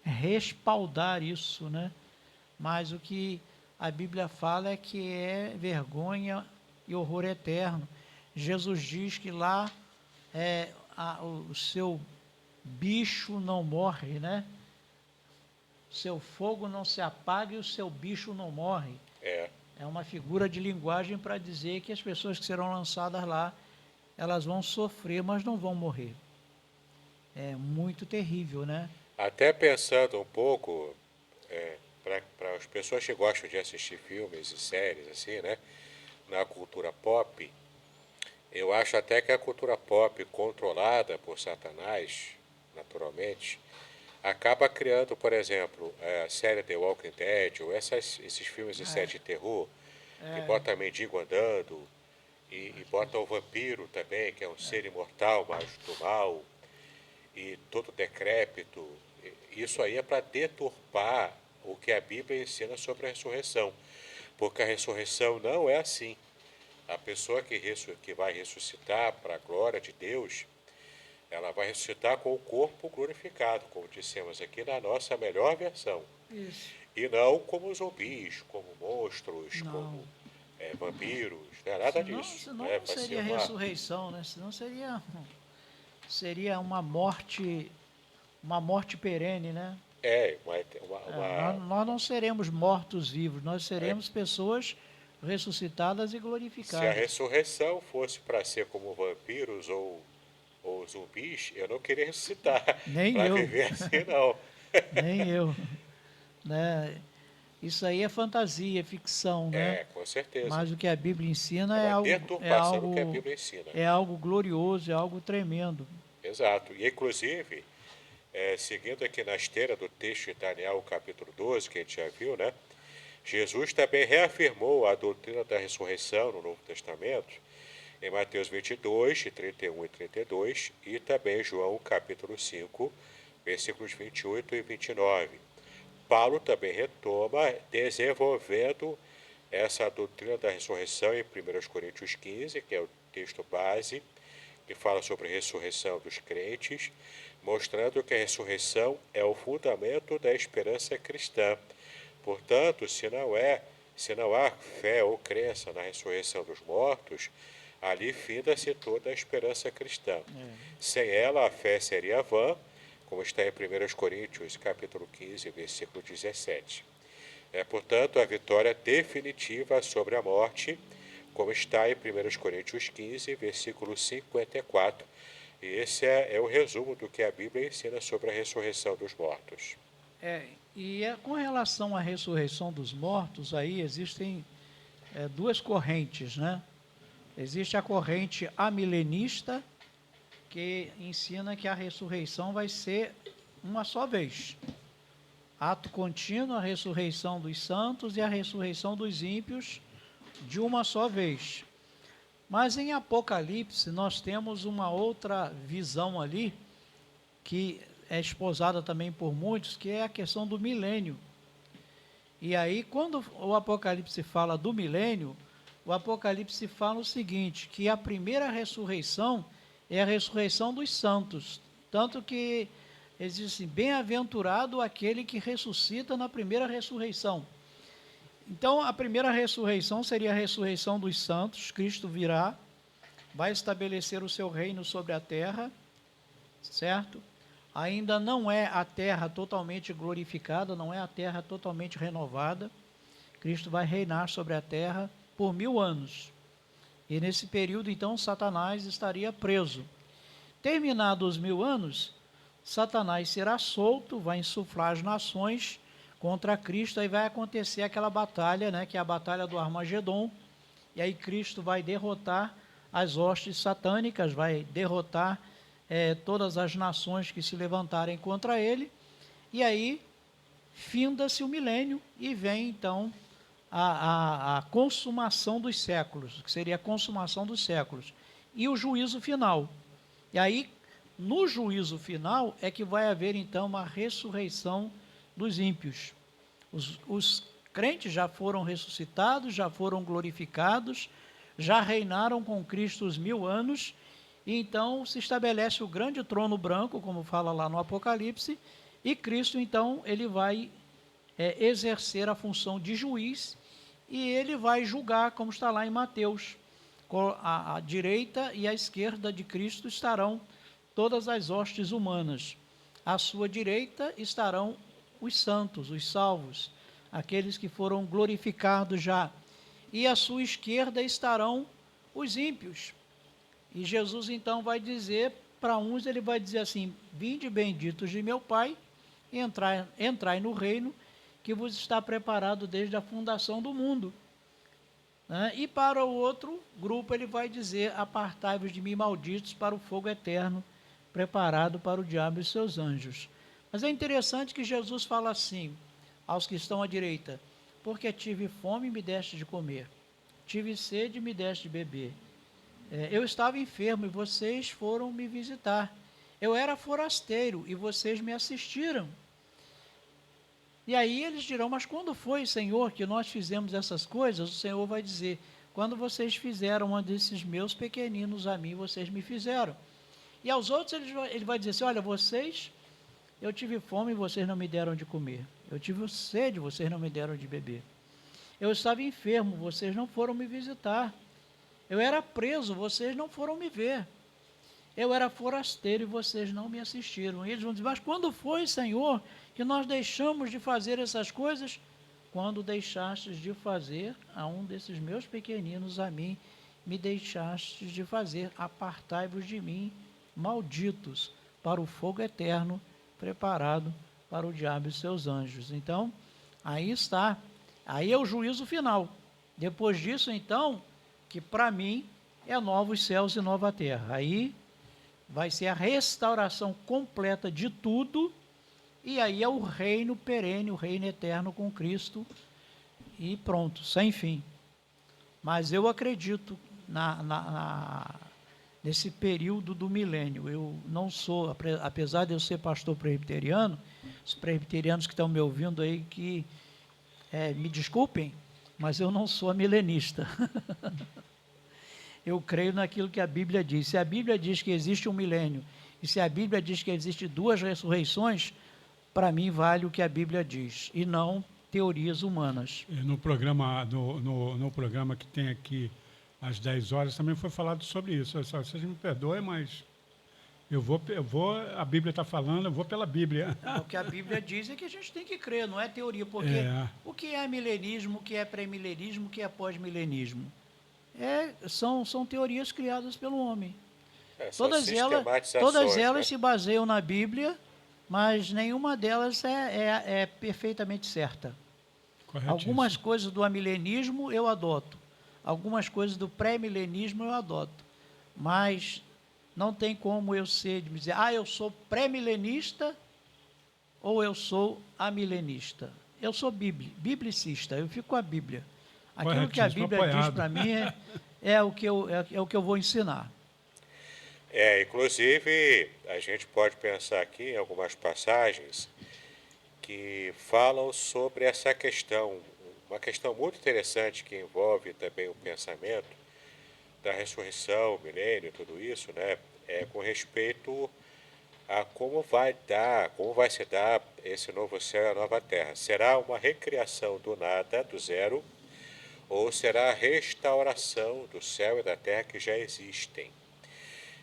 respaldar isso, né? Mas o que a Bíblia fala é que é vergonha e horror eterno. Jesus diz que lá o seu bicho não morre, né? O seu fogo não se apaga e o seu bicho não morre. É uma figura de linguagem para dizer que as pessoas que serão lançadas lá, elas vão sofrer, mas não vão morrer. É muito terrível, né? Até pensando um pouco, para as pessoas que gostam de assistir filmes e séries, assim, né? Na cultura pop, eu acho até que a cultura pop, controlada por Satanás, naturalmente, acaba criando, por exemplo, a série The Walking Dead, ou esses filmes de série de terror, que bota mendigo andando, e bota o vampiro também, que é um ser imortal, mas do mal, e todo decrépito. Isso aí é para deturpar o que a Bíblia ensina sobre a ressurreição, porque a ressurreição não é assim. A pessoa que vai ressuscitar para a glória de Deus, ela vai ressuscitar com o corpo glorificado, como dissemos aqui, na nossa melhor versão. Isso. E não como zumbis, como monstros, Não. como vampiros, não é nada disso. Senão Né? não seria ressurreição, né? Senão seria uma morte perene, né? Nós não seremos mortos-vivos, nós seremos pessoas ressuscitadas e glorificadas. Se a ressurreição fosse para ser como vampiros ou zumbis, eu não queria ressuscitar. Nem para eu. viver assim, não. Nem eu. Né? Isso aí é fantasia, é ficção, né? Com certeza. Mas o que a Bíblia ensina deturpação que a Bíblia ensina. É algo glorioso, é algo tremendo. Exato. E, inclusive, seguindo aqui na esteira do texto de Daniel, capítulo 12, que a gente já viu, né? Jesus também reafirmou a doutrina da ressurreição no Novo Testamento, em Mateus 22, 31 e 32, e também João, capítulo 5, versículos 28 e 29. Paulo também retoma, desenvolvendo essa doutrina da ressurreição em 1 Coríntios 15, que é o texto base, que fala sobre a ressurreição dos crentes, mostrando que a ressurreição é o fundamento da esperança cristã. Portanto, se não há fé ou crença na ressurreição dos mortos, ali finda-se toda a esperança cristã. Sem ela, a fé seria vã, como está em 1 Coríntios, capítulo 15, versículo 17. Portanto, a vitória definitiva sobre a morte, como está em 1 Coríntios 15, versículo 54. E esse é o resumo do que a Bíblia ensina sobre a ressurreição dos mortos. Com relação à ressurreição dos mortos, aí existem duas correntes, né? Existe a corrente amilenista, que ensina que a ressurreição vai ser uma só vez. Ato contínuo, a ressurreição dos santos e a ressurreição dos ímpios de uma só vez. Mas em Apocalipse nós temos uma outra visão ali, que é esposada também por muitos, que é a questão do milênio. E aí, quando o Apocalipse fala do milênio, o Apocalipse fala o seguinte, que a primeira ressurreição é a ressurreição dos santos. Tanto que existe bem-aventurado aquele que ressuscita na primeira ressurreição. Então, a primeira ressurreição seria a ressurreição dos santos. Cristo virá, vai estabelecer o seu reino sobre a terra, certo? Ainda não é a terra totalmente glorificada, não é a terra totalmente renovada. Cristo vai reinar sobre a terra por 1000 anos. E nesse período, então, Satanás estaria preso. Terminados os 1000 anos, Satanás será solto, vai insuflar as nações contra Cristo, aí vai acontecer aquela batalha, né, que é a batalha do Armagedon, e aí Cristo vai derrotar as hostes satânicas, vai derrotar todas as nações que se levantarem contra ele, e aí finda-se o milênio e vem então a consumação dos séculos, que seria a consumação dos séculos, e o juízo final. E aí, no juízo final, é que vai haver então uma ressurreição dos ímpios. Os crentes já foram ressuscitados, já foram glorificados, já reinaram com Cristo os 1000 anos, e então se estabelece o grande trono branco, como fala lá no Apocalipse, e Cristo então ele vai exercer a função de juiz, e ele vai julgar, como está lá em Mateus. A direita e a esquerda de Cristo estarão todas as hostes humanas. À sua direita estarão os santos, os salvos, aqueles que foram glorificados já. E à sua esquerda estarão os ímpios. E Jesus então vai dizer, para uns ele vai dizer assim, vinde benditos de meu Pai, e entrai no reino que vos está preparado desde a fundação do mundo. E para o outro grupo ele vai dizer, apartai-vos de mim, malditos, para o fogo eterno, preparado para o diabo e seus anjos. Mas é interessante que Jesus fala assim, aos que estão à direita, porque tive fome e me deste de comer, tive sede e me deste de beber, eu estava enfermo e vocês foram me visitar, eu era forasteiro e vocês me assistiram. E aí eles dirão, mas quando foi, Senhor, que nós fizemos essas coisas? O Senhor vai dizer, quando vocês fizeram um desses meus pequeninos a mim, vocês me fizeram. E aos outros ele vai dizer assim, olha, vocês, eu tive fome e vocês não me deram de comer. Eu tive sede, vocês não me deram de beber. Eu estava enfermo, vocês não foram me visitar. Eu era preso, vocês não foram me ver. Eu era forasteiro e vocês não me assistiram. E eles vão dizer, mas quando foi, Senhor, que nós deixamos de fazer essas coisas? Quando deixastes de fazer a um desses meus pequeninos, a mim, me deixastes de fazer. Apartai-vos de mim, malditos, para o fogo eterno, preparado para o diabo e seus anjos. Então, aí está. Aí é o juízo final. Depois disso, então, que para mim é novos céus e nova terra. Aí vai ser a restauração completa de tudo, e aí é o reino perene, o reino eterno com Cristo, e pronto, sem fim. Mas eu acredito nesse período do milênio. Eu não sou, apesar de eu ser pastor presbiteriano, os presbiterianos que estão me ouvindo aí, que me desculpem, mas eu não sou milenista. Eu creio naquilo que a Bíblia diz. Se a Bíblia diz que existe um milênio, e se a Bíblia diz que existe 2 ressurreições, para mim vale o que a Bíblia diz, e não teorias humanas. No programa, no programa que tem aqui às 10 horas, também foi falado sobre isso. Vocês me perdoem, mas eu vou, a Bíblia está falando, eu vou pela Bíblia. O que a Bíblia diz é que a gente tem que crer, não é teoria, porque o que é milenismo, o que é pré-milenismo, o que é pós-milenismo? São teorias criadas pelo homem. Todas elas se baseiam na Bíblia, mas nenhuma delas é perfeitamente certa. Algumas coisas do amilenismo eu adoto, algumas coisas do pré-milenismo eu adoto, mas não tem como eu ser, de me dizer, eu sou pré-milenista ou eu sou amilenista. Eu sou biblicista, eu fico com a Bíblia. Aquilo que a Bíblia diz para mim é o que eu vou ensinar. Inclusive, a gente pode pensar aqui em algumas passagens que falam sobre essa questão, uma questão muito interessante que envolve também o pensamento da ressurreição, milênio e tudo isso, né? Com respeito a como vai se dar esse novo céu e a nova terra. Será uma recriação do nada, do zero, ou será a restauração do céu e da terra que já existem?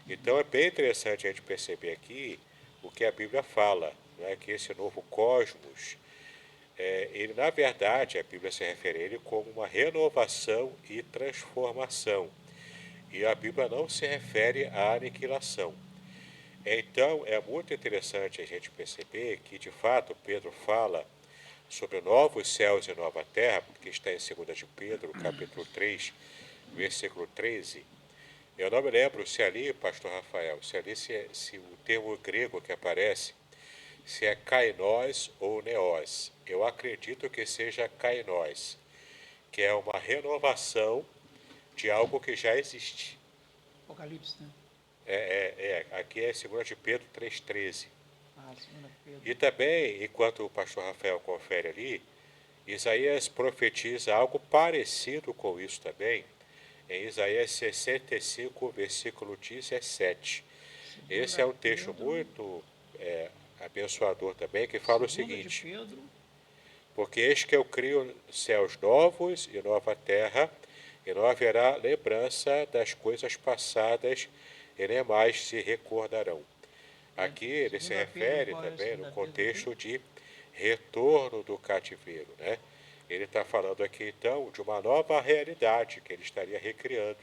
Então é bem interessante a gente perceber aqui o que a Bíblia fala, né? Que esse novo cosmos, ele na verdade, a Bíblia se refere a ele como uma renovação e transformação. E a Bíblia não se refere à aniquilação. Então, é muito interessante a gente perceber que, de fato, Pedro fala sobre novos céus e nova terra, porque está em 2 de Pedro, capítulo 3, versículo 13. Eu não me lembro se ali, pastor Rafael, se o termo grego que aparece, se é kainós ou neós. Eu acredito que seja kainós, que é uma renovação de algo que já existe. Apocalipse, né? Aqui é 2 de Pedro 3,13. 2 Pedro. E também, enquanto o pastor Rafael confere ali, Isaías profetiza algo parecido com isso também, em Isaías 65, versículo 17. Esse é um texto muito abençoador também, que fala o seguinte: porque eis que eu crio céus novos e nova terra, e não haverá lembrança das coisas passadas, e nem mais se recordarão. Aqui ele se refere também no contexto de retorno do cativeiro, né? Ele está falando aqui, então, de uma nova realidade que ele estaria recriando.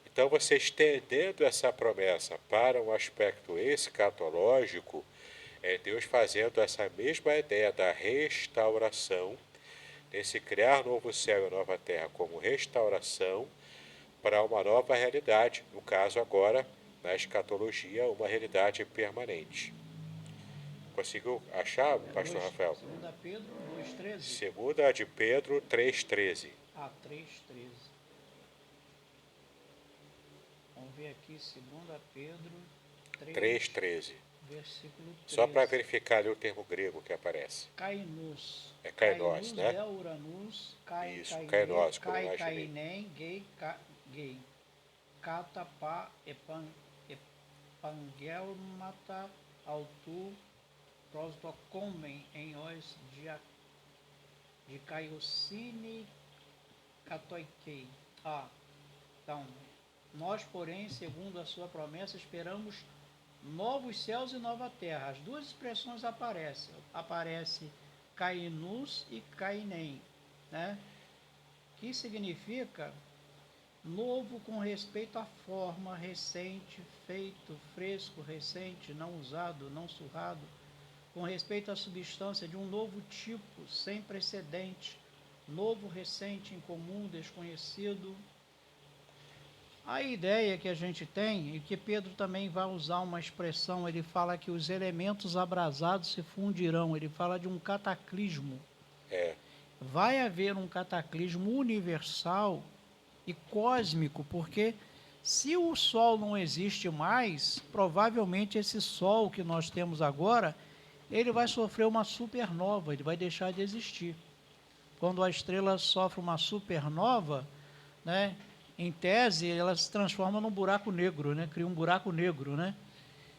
Então, você estendendo essa promessa para um aspecto escatológico, é Deus fazendo essa mesma ideia da restauração, desse criar novo céu e nova terra como restauração para uma nova realidade, no caso agora, na escatologia, uma realidade permanente. Conseguiu achar, pastor Rafael? 2 Pedro 2,13. 2 de Pedro 3,13. 3,13. Vamos ver aqui, 2 Pedro 3,13. Versículo 13. Só para verificar ali o termo grego que aparece. Kainus. É kainós, né? É Uranus. Isso, kainós, como Kai, eu imaginei. kainen, gay. Katapa, epangelmata, autu, prostocomen, em os de caiocine, catoikei. Então, nós, porém, segundo a sua promessa, esperamos novos céus e nova terra. As duas expressões aparecem. Aparece kainus e kainem, né? Que significa novo com respeito à forma, recente, feito, fresco, recente, não usado, não surrado, com respeito à substância de um novo tipo, sem precedente, novo, recente, incomum, desconhecido. A ideia que a gente tem, e que Pedro também vai usar uma expressão, ele fala que os elementos abrasados se fundirão, ele fala de um cataclismo. Vai haver um cataclismo universal e cósmico, porque se o Sol não existe mais, provavelmente esse Sol que nós temos agora, ele vai sofrer uma supernova, ele vai deixar de existir. Quando a estrela sofre uma supernova, né, em tese, ela se transforma num buraco negro, né, cria um buraco negro, né?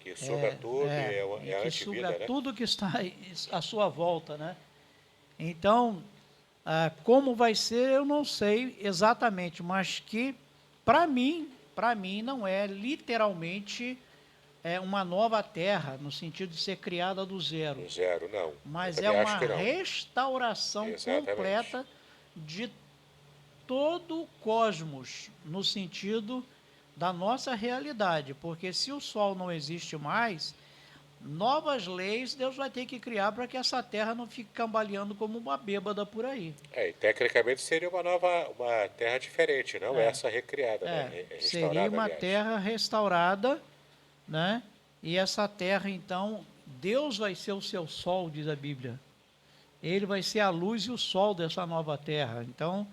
Que suga tudo e é que suga, né? Tudo que está à sua volta, né? Então, como vai ser, eu não sei exatamente, mas que, para mim não é literalmente uma nova terra, no sentido de ser criada do zero. Do zero, não. Mas é uma restauração completa de todo o cosmos, no sentido da nossa realidade. Porque se o Sol não existe mais, novas leis Deus vai ter que criar para que essa terra não fique cambaleando como uma bêbada por aí. E tecnicamente seria uma terra diferente, não essa recriada, né? Seria Restaurada, uma aliás. terra restaurada, né? E essa terra, então, Deus vai ser o seu sol, diz a Bíblia. Ele vai ser a luz e o sol dessa nova terra. Então,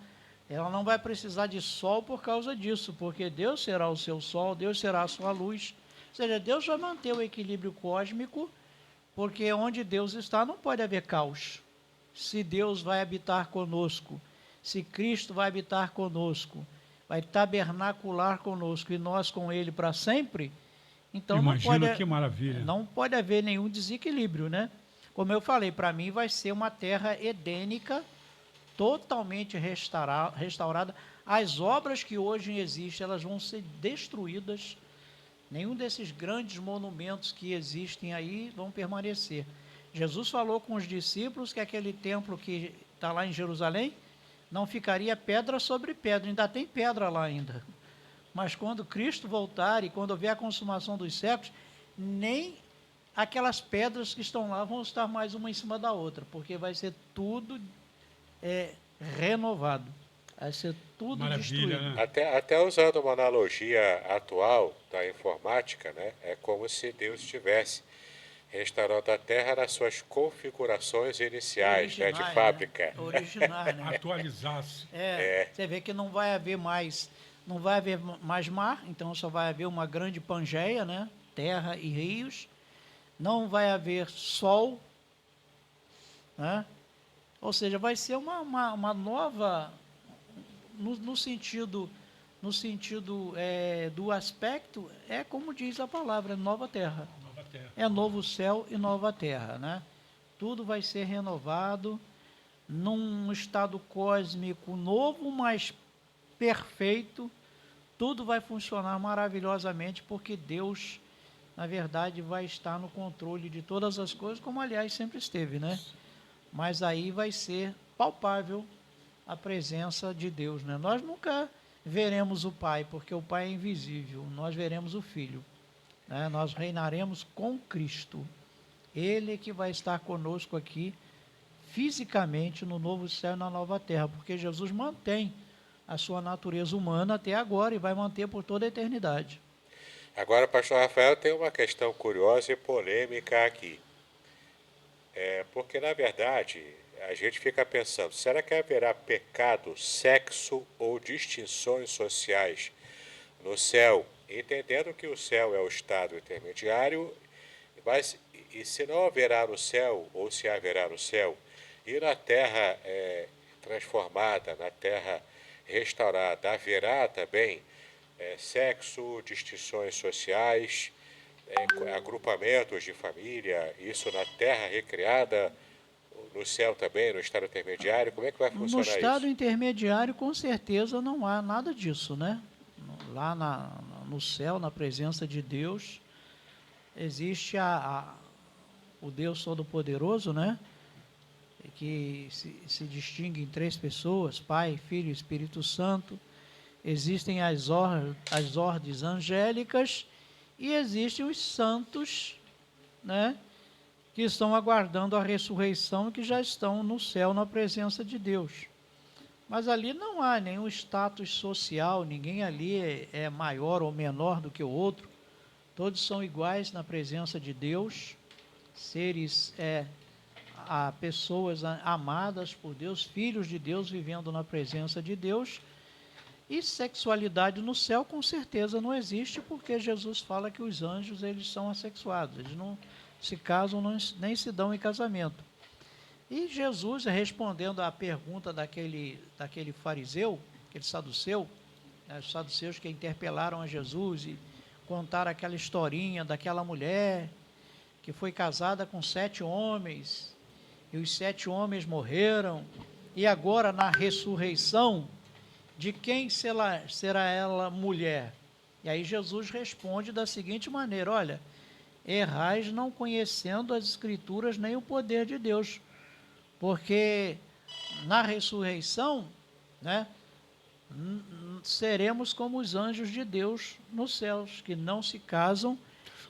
ela não vai precisar de sol por causa disso, porque Deus será o seu sol, Deus será a sua luz. Ou seja, Deus vai manter o equilíbrio cósmico, porque onde Deus está não pode haver caos. Se Deus vai habitar conosco, se Cristo vai habitar conosco, vai tabernacular conosco e nós com Ele para sempre, então Imagina que maravilha. não pode haver nenhum desequilíbrio, né? Como eu falei, para mim vai ser uma terra edênica, totalmente restaurada. As obras que hoje existem, elas vão ser destruídas. Nenhum desses grandes monumentos que existem aí vão permanecer. Jesus falou com os discípulos que aquele templo que está lá em Jerusalém não ficaria pedra sobre pedra, ainda tem pedra lá ainda. Mas quando Cristo voltar e quando houver a consumação dos séculos, nem aquelas pedras que estão lá vão estar mais uma em cima da outra, porque vai ser tudo renovado, vai ser tudo Maravilha, destruído. né? Até usando uma analogia atual da informática, né? É como se Deus estivesse restaurando a Terra nas suas configurações iniciais, né, de fábrica. Né? Originais, né? Atualizasse. Você vê que não vai haver mais mar, então só vai haver uma grande Pangeia, né? Terra e rios. Não vai haver sol, né? Ou seja, vai ser uma nova, no sentido do aspecto, é como diz a palavra, nova terra. Nova terra. É novo céu e nova terra, né? Tudo vai ser renovado num estado cósmico novo, mas perfeito. Tudo vai funcionar maravilhosamente, porque Deus, na verdade, vai estar no controle de todas as coisas, como aliás sempre esteve, né? Mas aí vai ser palpável a presença de Deus, né? Nós nunca veremos o Pai, porque o Pai é invisível. Nós veremos o Filho, né? Nós reinaremos com Cristo. Ele que vai estar conosco aqui fisicamente no novo céu e na nova terra, porque Jesus mantém a sua natureza humana até agora e vai manter por toda a eternidade. Agora, pastor Rafael, tem uma questão curiosa e polêmica aqui. Porque, na verdade, a gente fica pensando, será que haverá pecado, sexo ou distinções sociais no céu? Entendendo que o céu é o estado intermediário, mas e se não haverá no céu, ou se haverá no céu, e na terra transformada, na terra restaurada, haverá também sexo, distinções sociais, agrupamentos de família, isso na terra recriada, no céu também, no estado intermediário, como é que vai funcionar isso? No estado intermediário, com certeza, não há nada disso, né? Lá no céu, na presença de Deus, existe o Deus Todo-Poderoso, né? Que se distingue em 3 pessoas, Pai, Filho e Espírito Santo. Existem as ordens angélicas e existem os santos, né, que estão aguardando a ressurreição e que já estão no céu na presença de Deus. Mas ali não há nenhum status social, ninguém ali é maior ou menor do que o outro. Todos são iguais na presença de Deus, seres, pessoas amadas por Deus, filhos de Deus vivendo na presença de Deus. E sexualidade no céu com certeza não existe, porque Jesus fala que os anjos eles são assexuados, eles não se casam, nem se dão em casamento. E Jesus, respondendo à pergunta daquele fariseu, aquele saduceu, os saduceus que interpelaram a Jesus e contaram aquela historinha daquela mulher que foi casada com 7 homens, e os 7 homens morreram, e agora na ressurreição, de quem será ela mulher? E aí Jesus responde da seguinte maneira: olha, errais não conhecendo as Escrituras nem o poder de Deus, porque na ressurreição, né, seremos como os anjos de Deus nos céus, que não se casam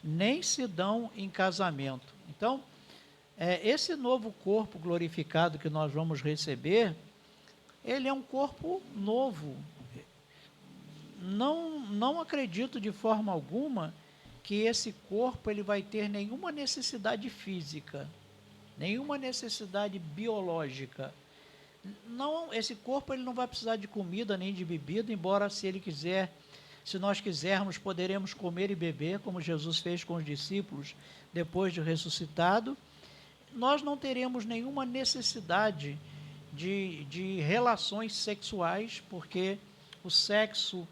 nem se dão em casamento. Então, esse novo corpo glorificado que nós vamos receber, ele é um corpo novo. Não acredito de forma alguma que esse corpo ele vai ter nenhuma necessidade física, nenhuma necessidade biológica. Não, esse corpo ele não vai precisar de comida nem de bebida, embora se nós quisermos, poderemos comer e beber, como Jesus fez com os discípulos depois de ressuscitado. Nós não teremos nenhuma necessidade de relações sexuais, porque o sexo,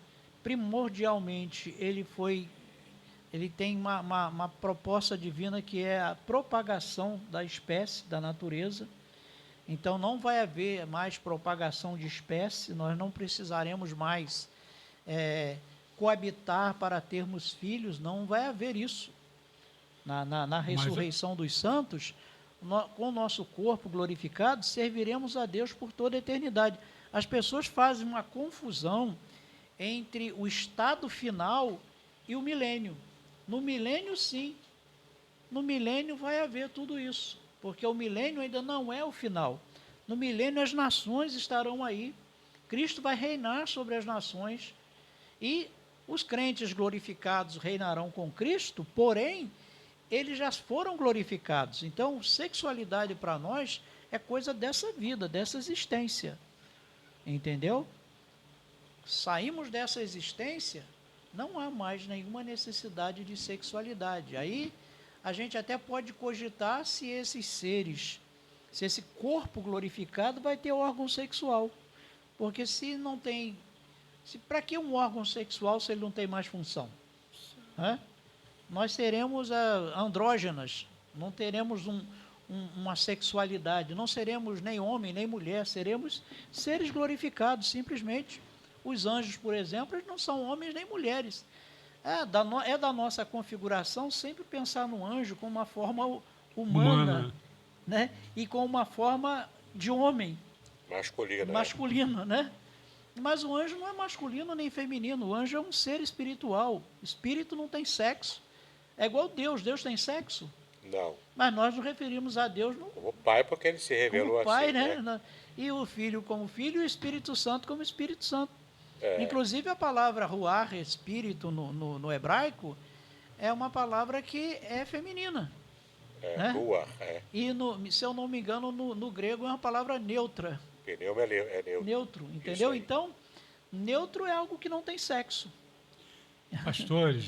primordialmente, ele tem uma proposta divina que é a propagação da espécie, da natureza. Então, não vai haver mais propagação de espécie, nós não precisaremos mais coabitar para termos filhos, não vai haver isso. Na ressurreição dos santos, com o nosso corpo glorificado, serviremos a Deus por toda a eternidade. As pessoas fazem uma confusão entre o estado final e o milênio. No milênio, sim. No milênio vai haver tudo isso, porque o milênio ainda não é o final. No milênio as nações estarão aí. Cristo vai reinar sobre as nações e os crentes glorificados reinarão com Cristo, porém, eles já foram glorificados. Então, sexualidade para nós é coisa dessa vida, dessa existência. Entendeu? Saímos dessa existência, não há mais nenhuma necessidade de sexualidade. Aí, a gente até pode cogitar se esses seres, se esse corpo glorificado vai ter órgão sexual. Porque se não tem... Para que um órgão sexual se ele não tem mais função? Nós seremos andrógenas, não teremos uma sexualidade, não seremos nem homem nem mulher, seremos seres glorificados, simplesmente. Os anjos, por exemplo, eles não são homens nem mulheres. É da nossa configuração sempre pensar no anjo com uma forma humana. Né? E com uma forma de homem. Masculina, né? Mas o anjo não é masculino nem feminino, o anjo é um ser espiritual. Espírito não tem sexo. É igual Deus. Deus tem sexo? Não. Mas nós nos referimos a Deus como Pai, porque ele se revelou como Pai, assim, né? E o Filho como Filho e o Espírito Santo como Espírito Santo. Inclusive a palavra ruach, espírito, no hebraico, é uma palavra que é feminina. Né? Ruach, E, se eu não me engano, no grego é uma palavra neutra. Pneuma é neutro. Neutro, entendeu? Então, neutro é algo que não tem sexo. Pastores,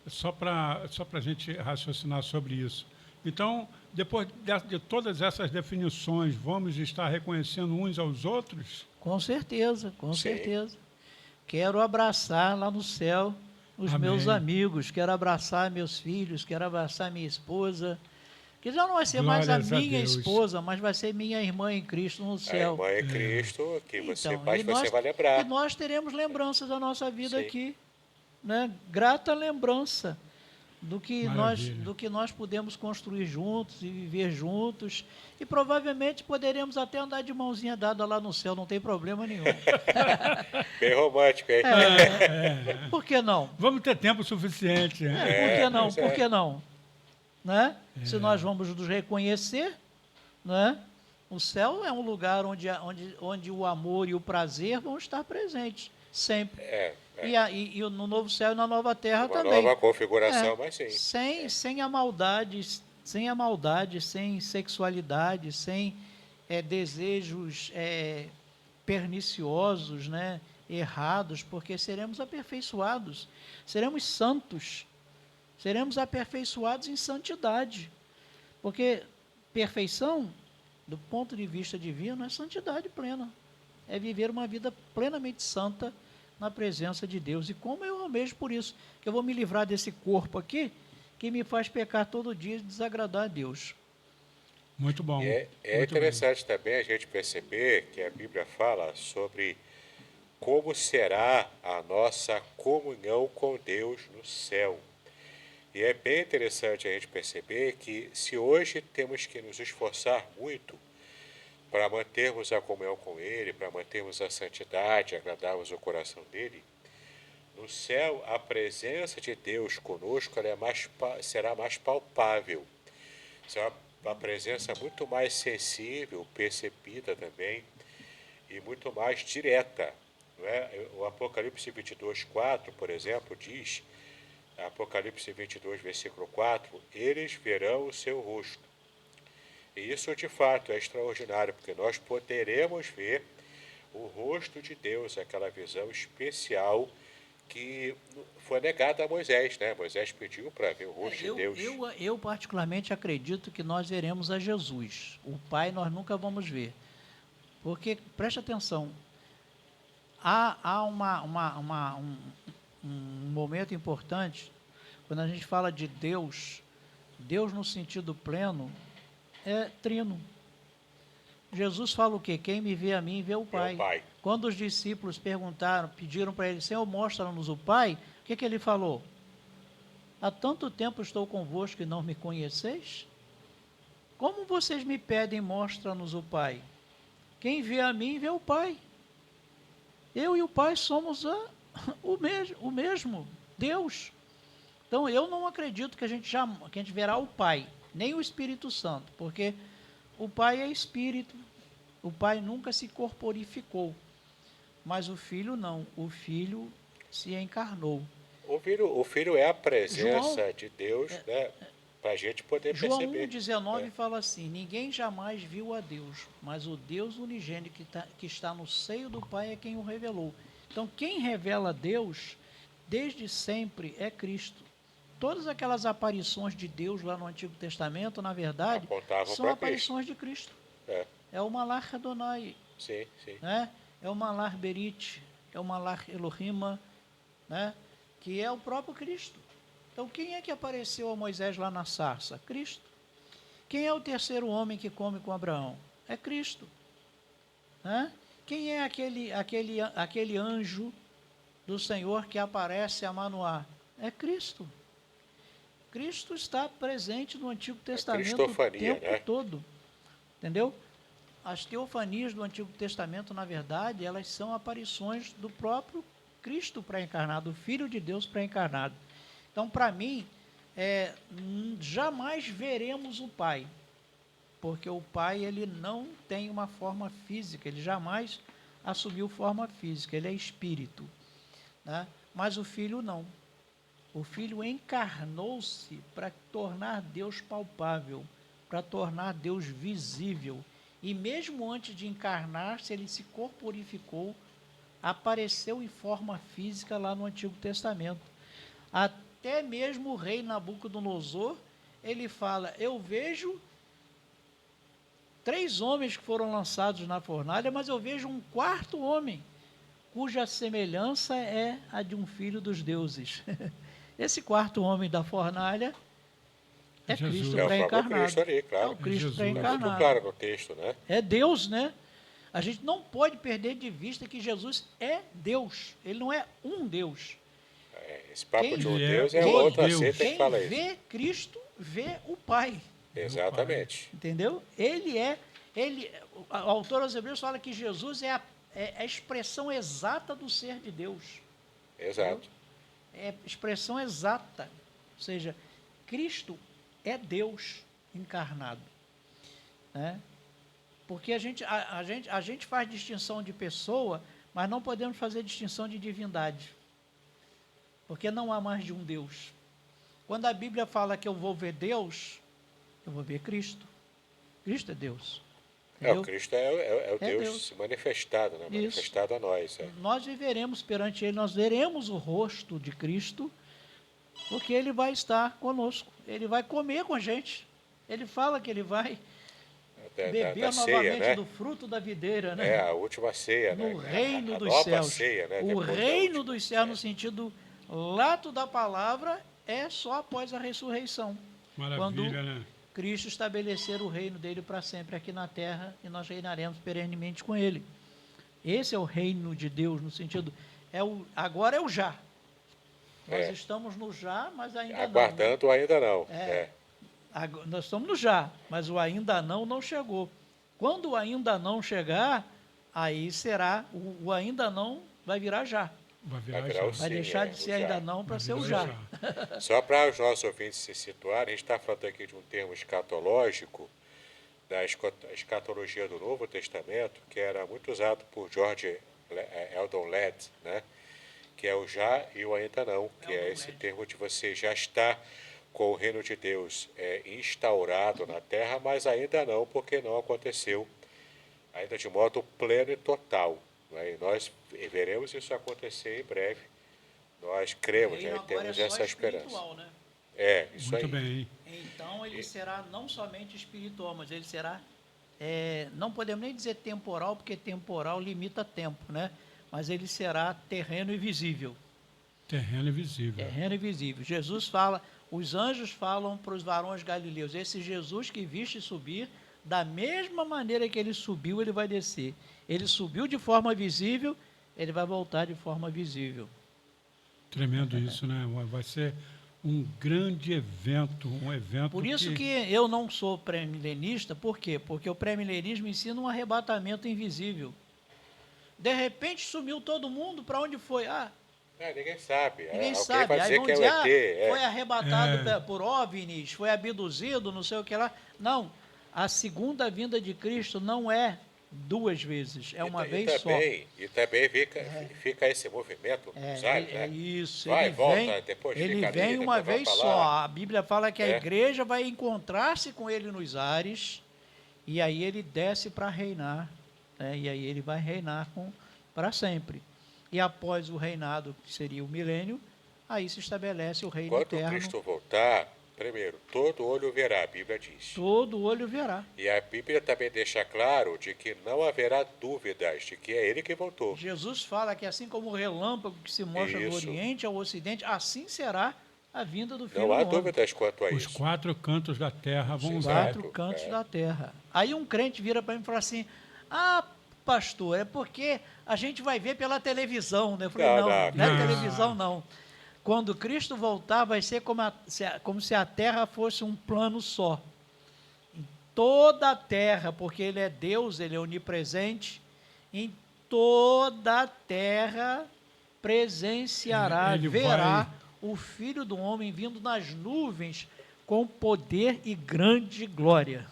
só para a gente raciocinar sobre isso. Então, depois de todas essas definições, vamos estar reconhecendo uns aos outros? Com certeza, com certeza. Quero abraçar lá no céu os meus amigos, quero abraçar meus filhos, quero abraçar minha esposa, que já não vai ser mais a minha esposa, mas vai ser minha irmã em Cristo no céu. A irmã em Cristo, que você vai lembrar. E nós teremos lembranças da nossa vida aqui, né? Grata lembrança do que nós podemos construir juntos e viver juntos, e provavelmente poderemos até andar de mãozinha dada lá no céu, não tem problema nenhum. Bem romântico, hein? Por que não? Vamos ter tempo suficiente. Por que não? Por que não? Né? Se nós vamos nos reconhecer, né? O céu é um lugar onde o amor e o prazer vão estar presentes, sempre. E no novo céu e na nova terra também. Uma nova configuração, mas sim. Sem a maldade, sem sexualidade, sem desejos perniciosos, né? Errados, porque seremos aperfeiçoados, seremos santos, seremos aperfeiçoados em santidade. Porque perfeição, do ponto de vista divino, é santidade plena. É viver uma vida plenamente santa na presença de Deus. E como eu almejo por isso, que eu vou me livrar desse corpo aqui, que me faz pecar todo dia e desagradar a Deus. Muito bom. É interessante também a gente perceber que a Bíblia fala sobre como será a nossa comunhão com Deus no céu. E é bem interessante a gente perceber que se hoje temos que nos esforçar muito para mantermos a comunhão com Ele, para mantermos a santidade, agradarmos o coração dEle, No céu, a presença de Deus conosco ela será mais palpável. Será uma presença muito mais sensível, percebida também, e muito mais direta. Não é? O Apocalipse 22:4, por exemplo, diz, Apocalipse 22, versículo 4, eles verão o seu rosto. E isso, de fato, é extraordinário, porque nós poderemos ver o rosto de Deus, aquela visão especial que foi negada a Moisés, né? Moisés pediu para ver o rosto de Deus. Eu particularmente acredito que nós veremos a Jesus. O Pai nós nunca vamos ver. Porque, preste atenção, há um momento importante, quando a gente fala de Deus, Deus no sentido pleno é trino. Jesus fala o quê? Quem me vê a mim, vê o Pai. Pai. Quando os discípulos pediram para ele, Senhor, mostra-nos o Pai, o que ele falou? Há tanto tempo estou convosco e não me conheceis? Como vocês me pedem, mostra-nos o Pai? Quem vê a mim, vê o Pai. Eu e o Pai somos o mesmo, Deus. Então, eu não acredito que a gente verá o Pai, nem o Espírito Santo, porque o Pai é Espírito, o Pai nunca se corporificou, mas o Filho não, o Filho se encarnou. O filho é a presença de Deus, né, para a gente poder perceber. João 1,19 fala assim, ninguém jamais viu a Deus, mas o Deus unigênito que está no seio do Pai é quem o revelou. Então, quem revela Deus, desde sempre, é Cristo. Todas aquelas aparições de Deus lá no Antigo Testamento, na verdade, são aparições de Cristo. É o Malach Adonai. Sim, sim. Né? É o Malach Berit, é o Malach Elohim, né? Que é o próprio Cristo. Então, quem é que apareceu a Moisés lá na sarça? Cristo. Quem é o terceiro homem que come com Abraão? É Cristo. Né? Quem é aquele anjo do Senhor que aparece a Manoá? É Cristo. Cristo está presente no Antigo Testamento o tempo todo. Entendeu? As teofanias do Antigo Testamento, na verdade, elas são aparições do próprio Cristo pré-encarnado, o Filho de Deus pré-encarnado. Então, para mim, jamais veremos o Pai, porque o Pai ele não tem uma forma física, ele jamais assumiu forma física, ele é espírito. Né? Mas o Filho não. O Filho encarnou-se para tornar Deus palpável, para tornar Deus visível. E mesmo antes de encarnar-se, ele se corporificou, apareceu em forma física lá no Antigo Testamento. Até mesmo o rei Nabucodonosor, ele fala, eu vejo 3 homens que foram lançados na fornalha, mas eu vejo um 4º homem, cuja semelhança é a de um filho dos deuses. Esse 4º homem da fornalha é Cristo pré-encarnado. Claro. É o Cristo pré-encarnado. Muito claro no texto, né? É Deus, né? A gente não pode perder de vista que Jesus é Deus. Ele não é um Deus. Esse papo de um Deus é outra seita que fala isso. Quem vê Cristo, vê o Pai. Exatamente. Entendeu? O autor aos Hebreus fala que Jesus é a expressão exata do ser de Deus. Exato. Entendeu? É expressão exata. Ou seja, Cristo é Deus encarnado. Né? Porque a gente faz distinção de pessoa, mas não podemos fazer distinção de divindade. Porque não há mais de um Deus. Quando a Bíblia fala que eu vou ver Deus, eu vou ver Cristo. Cristo é Deus. O Cristo é o Deus manifestado, né? Manifestado a nós. Nós viveremos perante Ele, nós veremos o rosto de Cristo, porque Ele vai estar conosco. Ele vai comer com a gente. Ele fala que Ele vai beber novamente ceia, né? Do fruto da videira. Né? É a última ceia. No né? reino dos céus. Ceia, né? O reino dos céus, no sentido lato da palavra, é só após a ressurreição. Maravilha, quando né? Cristo estabelecer o reino dele para sempre aqui na terra e nós reinaremos perenemente com ele. Esse é o reino de Deus, no sentido, agora é o já. Nós estamos no já, mas ainda aguardando, não. Né? Ainda não. Nós estamos no já, mas o ainda não chegou. Quando o ainda não chegar, aí será, o ainda não vai virar já. Vai virar virar já. o Vai sim, deixar de ser o já. ainda não para ser o virar já. Só para os nossos ouvintes se situarem, a gente está falando aqui de um termo escatológico, da escatologia do Novo Testamento, que era muito usado por George Eldon Ladd, né? Que é o já e o ainda não, que é esse termo de você já está com o reino de Deus instaurado na terra, mas ainda não, porque não aconteceu, ainda de modo pleno e total. Né? E nós veremos isso acontecer em breve. Nós cremos, Reino né? agora Temos é só essa esperança. espiritual, né? É, isso Muito aí. bem. Então ele será não somente espiritual, mas ele será, não podemos nem dizer temporal, porque temporal limita tempo, né? Mas ele será terreno e visível. Terreno invisível. Terreno e visível. Jesus fala, os anjos falam para os varões galileus, esse Jesus que viste subir, da mesma maneira que ele subiu, ele vai descer. Ele subiu de forma visível, ele vai voltar de forma visível. Tremendo isso, né? Vai ser um grande evento, um evento Por isso que eu não sou pré-milenista, por quê? Porque o pré-milenismo ensina um arrebatamento invisível. De repente sumiu todo mundo, para onde foi? Ninguém sabe. Ninguém Alguém sabe. vai Aí dizer vão que é o dizer, ET. foi arrebatado por OVNIs, foi abduzido, não sei o que lá. Não, a segunda vinda de Cristo não é duas vezes, é uma vez só. E também fica esse movimento nos ares, né? Isso, Vai, ele volta, vem, depois ele fica vem ali, uma depois vai vez pra só. lá. A Bíblia fala que a igreja vai encontrar-se com ele nos ares, e aí ele desce para reinar, né? E aí ele vai reinar para sempre. E após o reinado, que seria o milênio, aí se estabelece o reino Quando eterno. Cristo voltar, primeiro, todo olho verá, a Bíblia diz. Todo olho verá. E a Bíblia também deixa claro de que não haverá dúvidas de que é ele que voltou. Jesus fala que assim como o relâmpago que se mostra do Isso. Oriente ao Ocidente, assim será a vinda do Filho Não do há Homem. dúvidas quanto a os isso. 4 cantos da terra vão Sim, ver. Quatro Exato, cantos é. da terra. Aí um crente vira para mim e fala assim, pastor, é porque a gente vai ver pela televisão, né? Eu falei, não é não. televisão não. Quando Cristo voltar, vai ser como se a terra fosse um plano só. Em toda a terra, porque ele é Deus, ele é onipresente, em toda a terra presenciará, Ele verá o Filho do Homem vindo nas nuvens com poder e grande glória.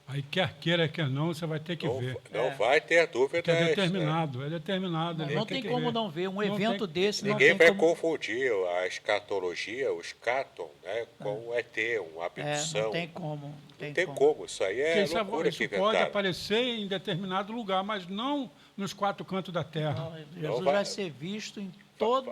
Aí quer queira, quer não, você vai ter que ver. Não vai ter Porque dúvidas. é determinado, é determinado. ele Não vai ter tem que como ver. não ver. Um Não evento tem- desse não Ninguém tem vai como... confundir a escatologia, o escaton, né, com o ET, uma abdução. não tem como. Não tem como. Isso aí é Porque loucura que isso pode inventaram. aparecer em determinado lugar, mas não nos 4 cantos da terra. Não, Jesus vai- vai ser visto em toda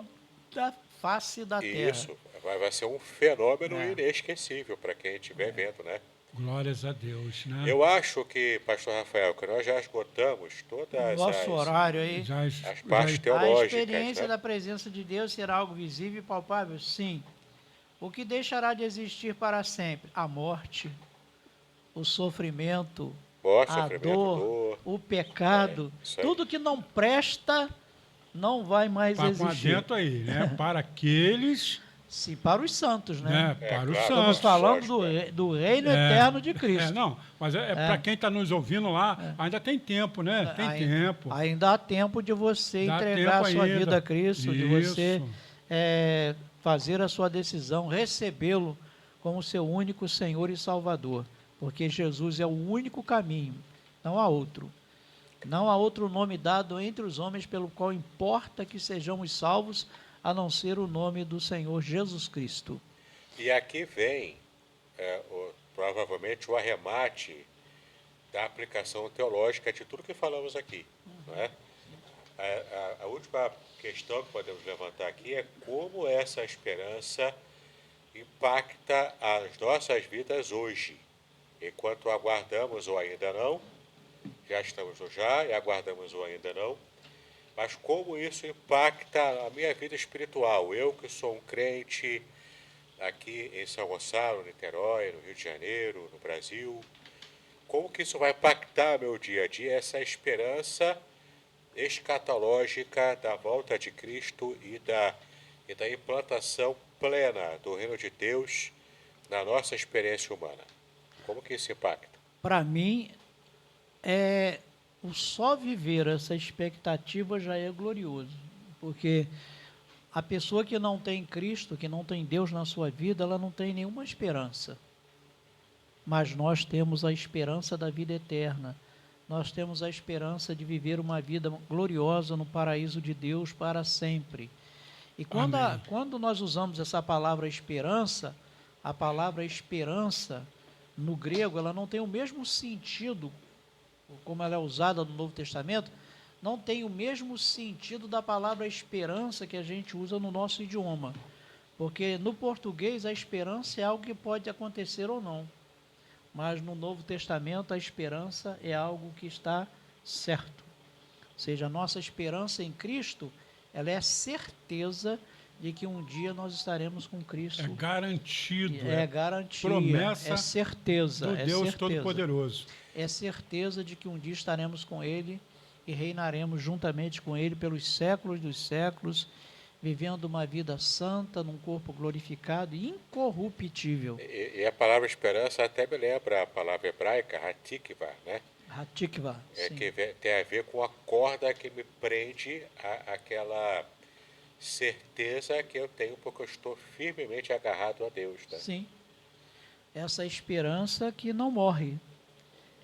a face da terra. Isso vai ser um fenômeno inesquecível para quem estiver vendo, né? Glórias a Deus, né? Eu acho que, pastor Rafael, que nós já esgotamos todas Nosso horário aí. as partes A teológicas, experiência né? da presença de Deus será algo visível e palpável? Sim. O que deixará de existir para sempre? A morte, o sofrimento, Morte, a sofrimento, dor, o pecado. isso aí. Tudo que não presta não vai mais com existir. adento aí, né? Para aqueles, Sim, para os santos, né? né? Para os claro. Estamos santos. falando Lógico, do reino eterno de Cristo. Não, mas para quem está nos ouvindo lá, ainda tem tempo, né? Tem tempo. Ainda há tempo de você Dá entregar a tempo sua ainda. vida a Cristo, de você Isso. fazer a sua decisão, recebê-lo como seu único Senhor e Salvador. Porque Jesus é o único caminho, não há outro. Não há outro nome dado entre os homens pelo qual importa que sejamos salvos, a não ser o nome do Senhor Jesus Cristo. E aqui vem, provavelmente, o arremate da aplicação teológica de tudo que falamos aqui. Não é? A última questão que podemos levantar aqui é como essa esperança impacta as nossas vidas hoje. Enquanto aguardamos ou ainda não, já estamos no já e aguardamos ou ainda não, mas como isso impacta a minha vida espiritual. Eu que sou um crente aqui em São Gonçalo, Niterói, no Rio de Janeiro, no Brasil, como que isso vai impactar meu dia a dia, essa esperança escatológica da volta de Cristo e da implantação plena do reino de Deus na nossa experiência humana. Como que isso impacta? Para mim, o só viver essa expectativa já é glorioso, porque a pessoa que não tem Cristo, que não tem Deus na sua vida, ela não tem nenhuma esperança. Mas nós temos a esperança da vida eterna. Nós temos a esperança de viver uma vida gloriosa no paraíso de Deus para sempre. E quando nós usamos essa palavra esperança, a palavra esperança, no grego, ela não tem o mesmo sentido, como ela é usada no Novo Testamento, não tem o mesmo sentido da palavra esperança que a gente usa no nosso idioma. Porque no português a esperança é algo que pode acontecer ou não. Mas no Novo Testamento a esperança é algo que está certo. Ou seja, a nossa esperança em Cristo, ela é a certeza de que um dia nós estaremos com Cristo. É garantido. É garantia. Promessa é certeza. do Deus Todo-Poderoso. É certeza de que um dia estaremos com Ele e reinaremos juntamente com Ele pelos séculos dos séculos, vivendo uma vida santa, num corpo glorificado e incorruptível. E a palavra esperança até me lembra a palavra hebraica, hatikva, né? Hatikva, sim. Que tem a ver com a corda que me prende àquela certeza que eu tenho, porque eu estou firmemente agarrado a Deus, né? Sim. Essa esperança que não morre.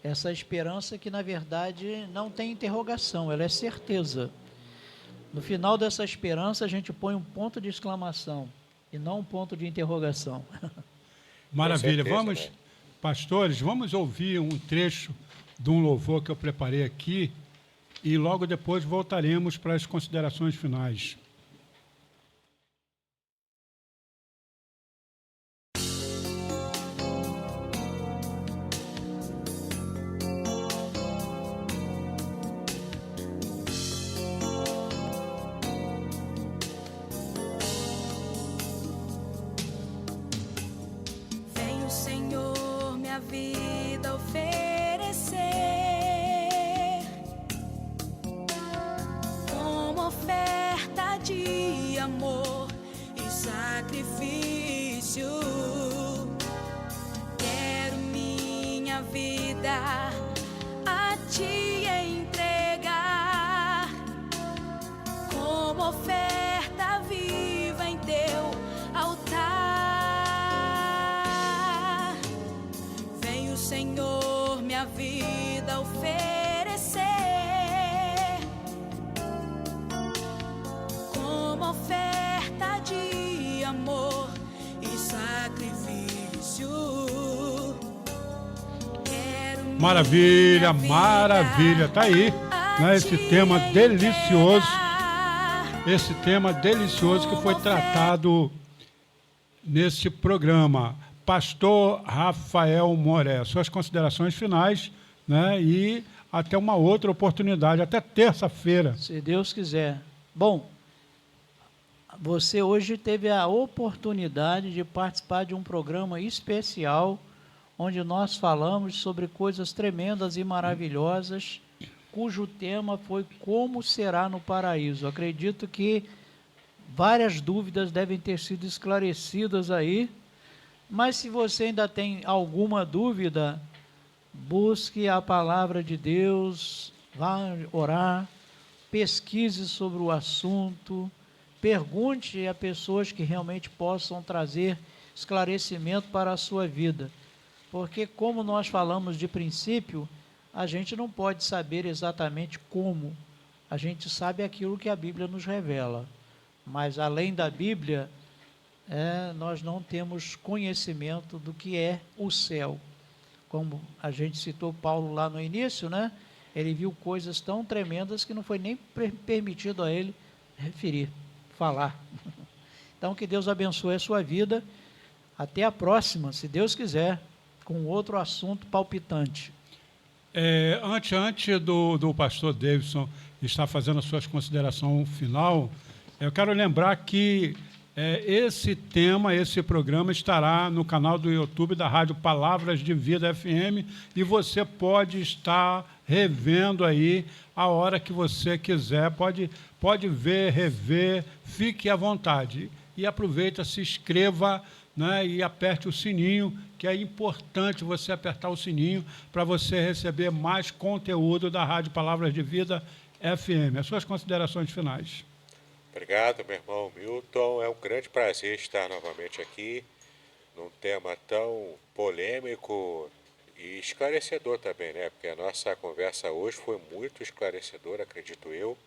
Essa esperança que, na verdade, não tem interrogação, ela é certeza. No final dessa esperança, a gente põe um ponto de exclamação e não um ponto de interrogação. Maravilha. certeza, Vamos, né? Pastores, vamos ouvir um trecho de um louvor que eu preparei aqui e logo depois voltaremos para as considerações finais. Vem o Senhor minha vida oferecer como oferta de amor e sacrifício. Quero minha vida a Ti entregar como oferta viva em Teu altar. Vem o Senhor minha vida oferecer como oferta de amor e sacrifício. Quero Maravilha, minha vida maravilha. Tá aí, né, esse a tema Ti delicioso. entregar. Esse tema delicioso que foi tratado nesse programa. Pastor Rafael Moré, suas considerações finais, né? E até uma outra oportunidade, até terça-feira. Se Deus quiser. Bom, você hoje teve a oportunidade de participar de um programa especial, onde nós falamos sobre coisas tremendas e maravilhosas, cujo tema foi como será no paraíso. Acredito que várias dúvidas devem ter sido esclarecidas aí, mas se você ainda tem alguma dúvida, busque a palavra de Deus, vá orar, pesquise sobre o assunto, pergunte a pessoas que realmente possam trazer esclarecimento para a sua vida. Porque, como nós falamos de princípio, a gente não pode saber exatamente como. A gente sabe aquilo que a Bíblia nos revela. Mas, além da Bíblia, nós não temos conhecimento do que é o céu. Como a gente citou Paulo lá no início, né? Ele viu coisas tão tremendas que não foi nem permitido a ele referir, falar. Então, que Deus abençoe a sua vida. Até a próxima, se Deus quiser, com outro assunto palpitante. Antes do pastor Davidson estar fazendo a sua consideração final, eu quero lembrar que esse tema, esse programa estará no canal do YouTube da Rádio Palavras de Vida FM e você pode estar revendo aí a hora que você quiser, pode ver, rever, fique à vontade. E aproveita, se inscreva, né, e aperte o sininho, que é importante você apertar o sininho para você receber mais conteúdo da Rádio Palavras de Vida FM. As suas considerações finais. Obrigado, meu irmão Milton. É um grande prazer estar novamente aqui num tema tão polêmico e esclarecedor também, né? Porque a nossa conversa hoje foi muito esclarecedora, acredito eu,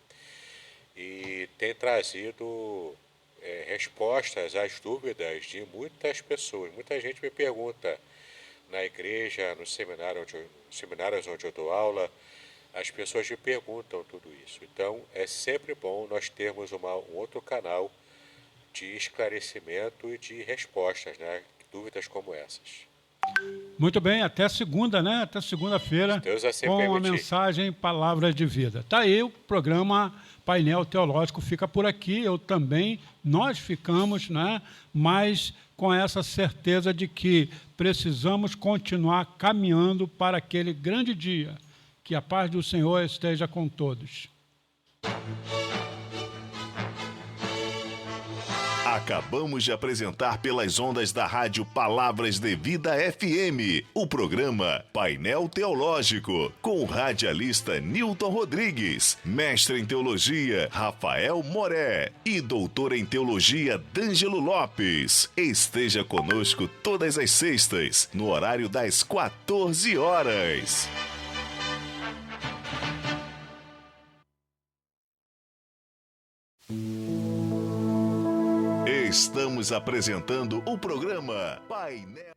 e tem trazido respostas às dúvidas de muitas pessoas. Muita gente me pergunta na igreja, no seminário seminários onde eu dou aula, as pessoas me perguntam tudo isso. Então, é sempre bom nós termos um outro canal de esclarecimento e de respostas, né? Dúvidas como essas. Muito bem, até segunda, né? Até segunda-feira, Deus assim com a permitir. mensagem Palavras de Vida. Tá aí, o programa Painel Teológico fica por aqui, eu também, nós ficamos, né? Mas com essa certeza de que precisamos continuar caminhando para aquele grande dia. Que a paz do Senhor esteja com todos. Acabamos de apresentar pelas ondas da rádio Palavras de Vida FM, o programa Painel Teológico, com o radialista Nilton Rodrigues, mestre em teologia Rafael Moré e doutor em teologia D'Angelo Lopes. Esteja conosco todas as sextas, no horário das 14 horas. Estamos apresentando o programa Painel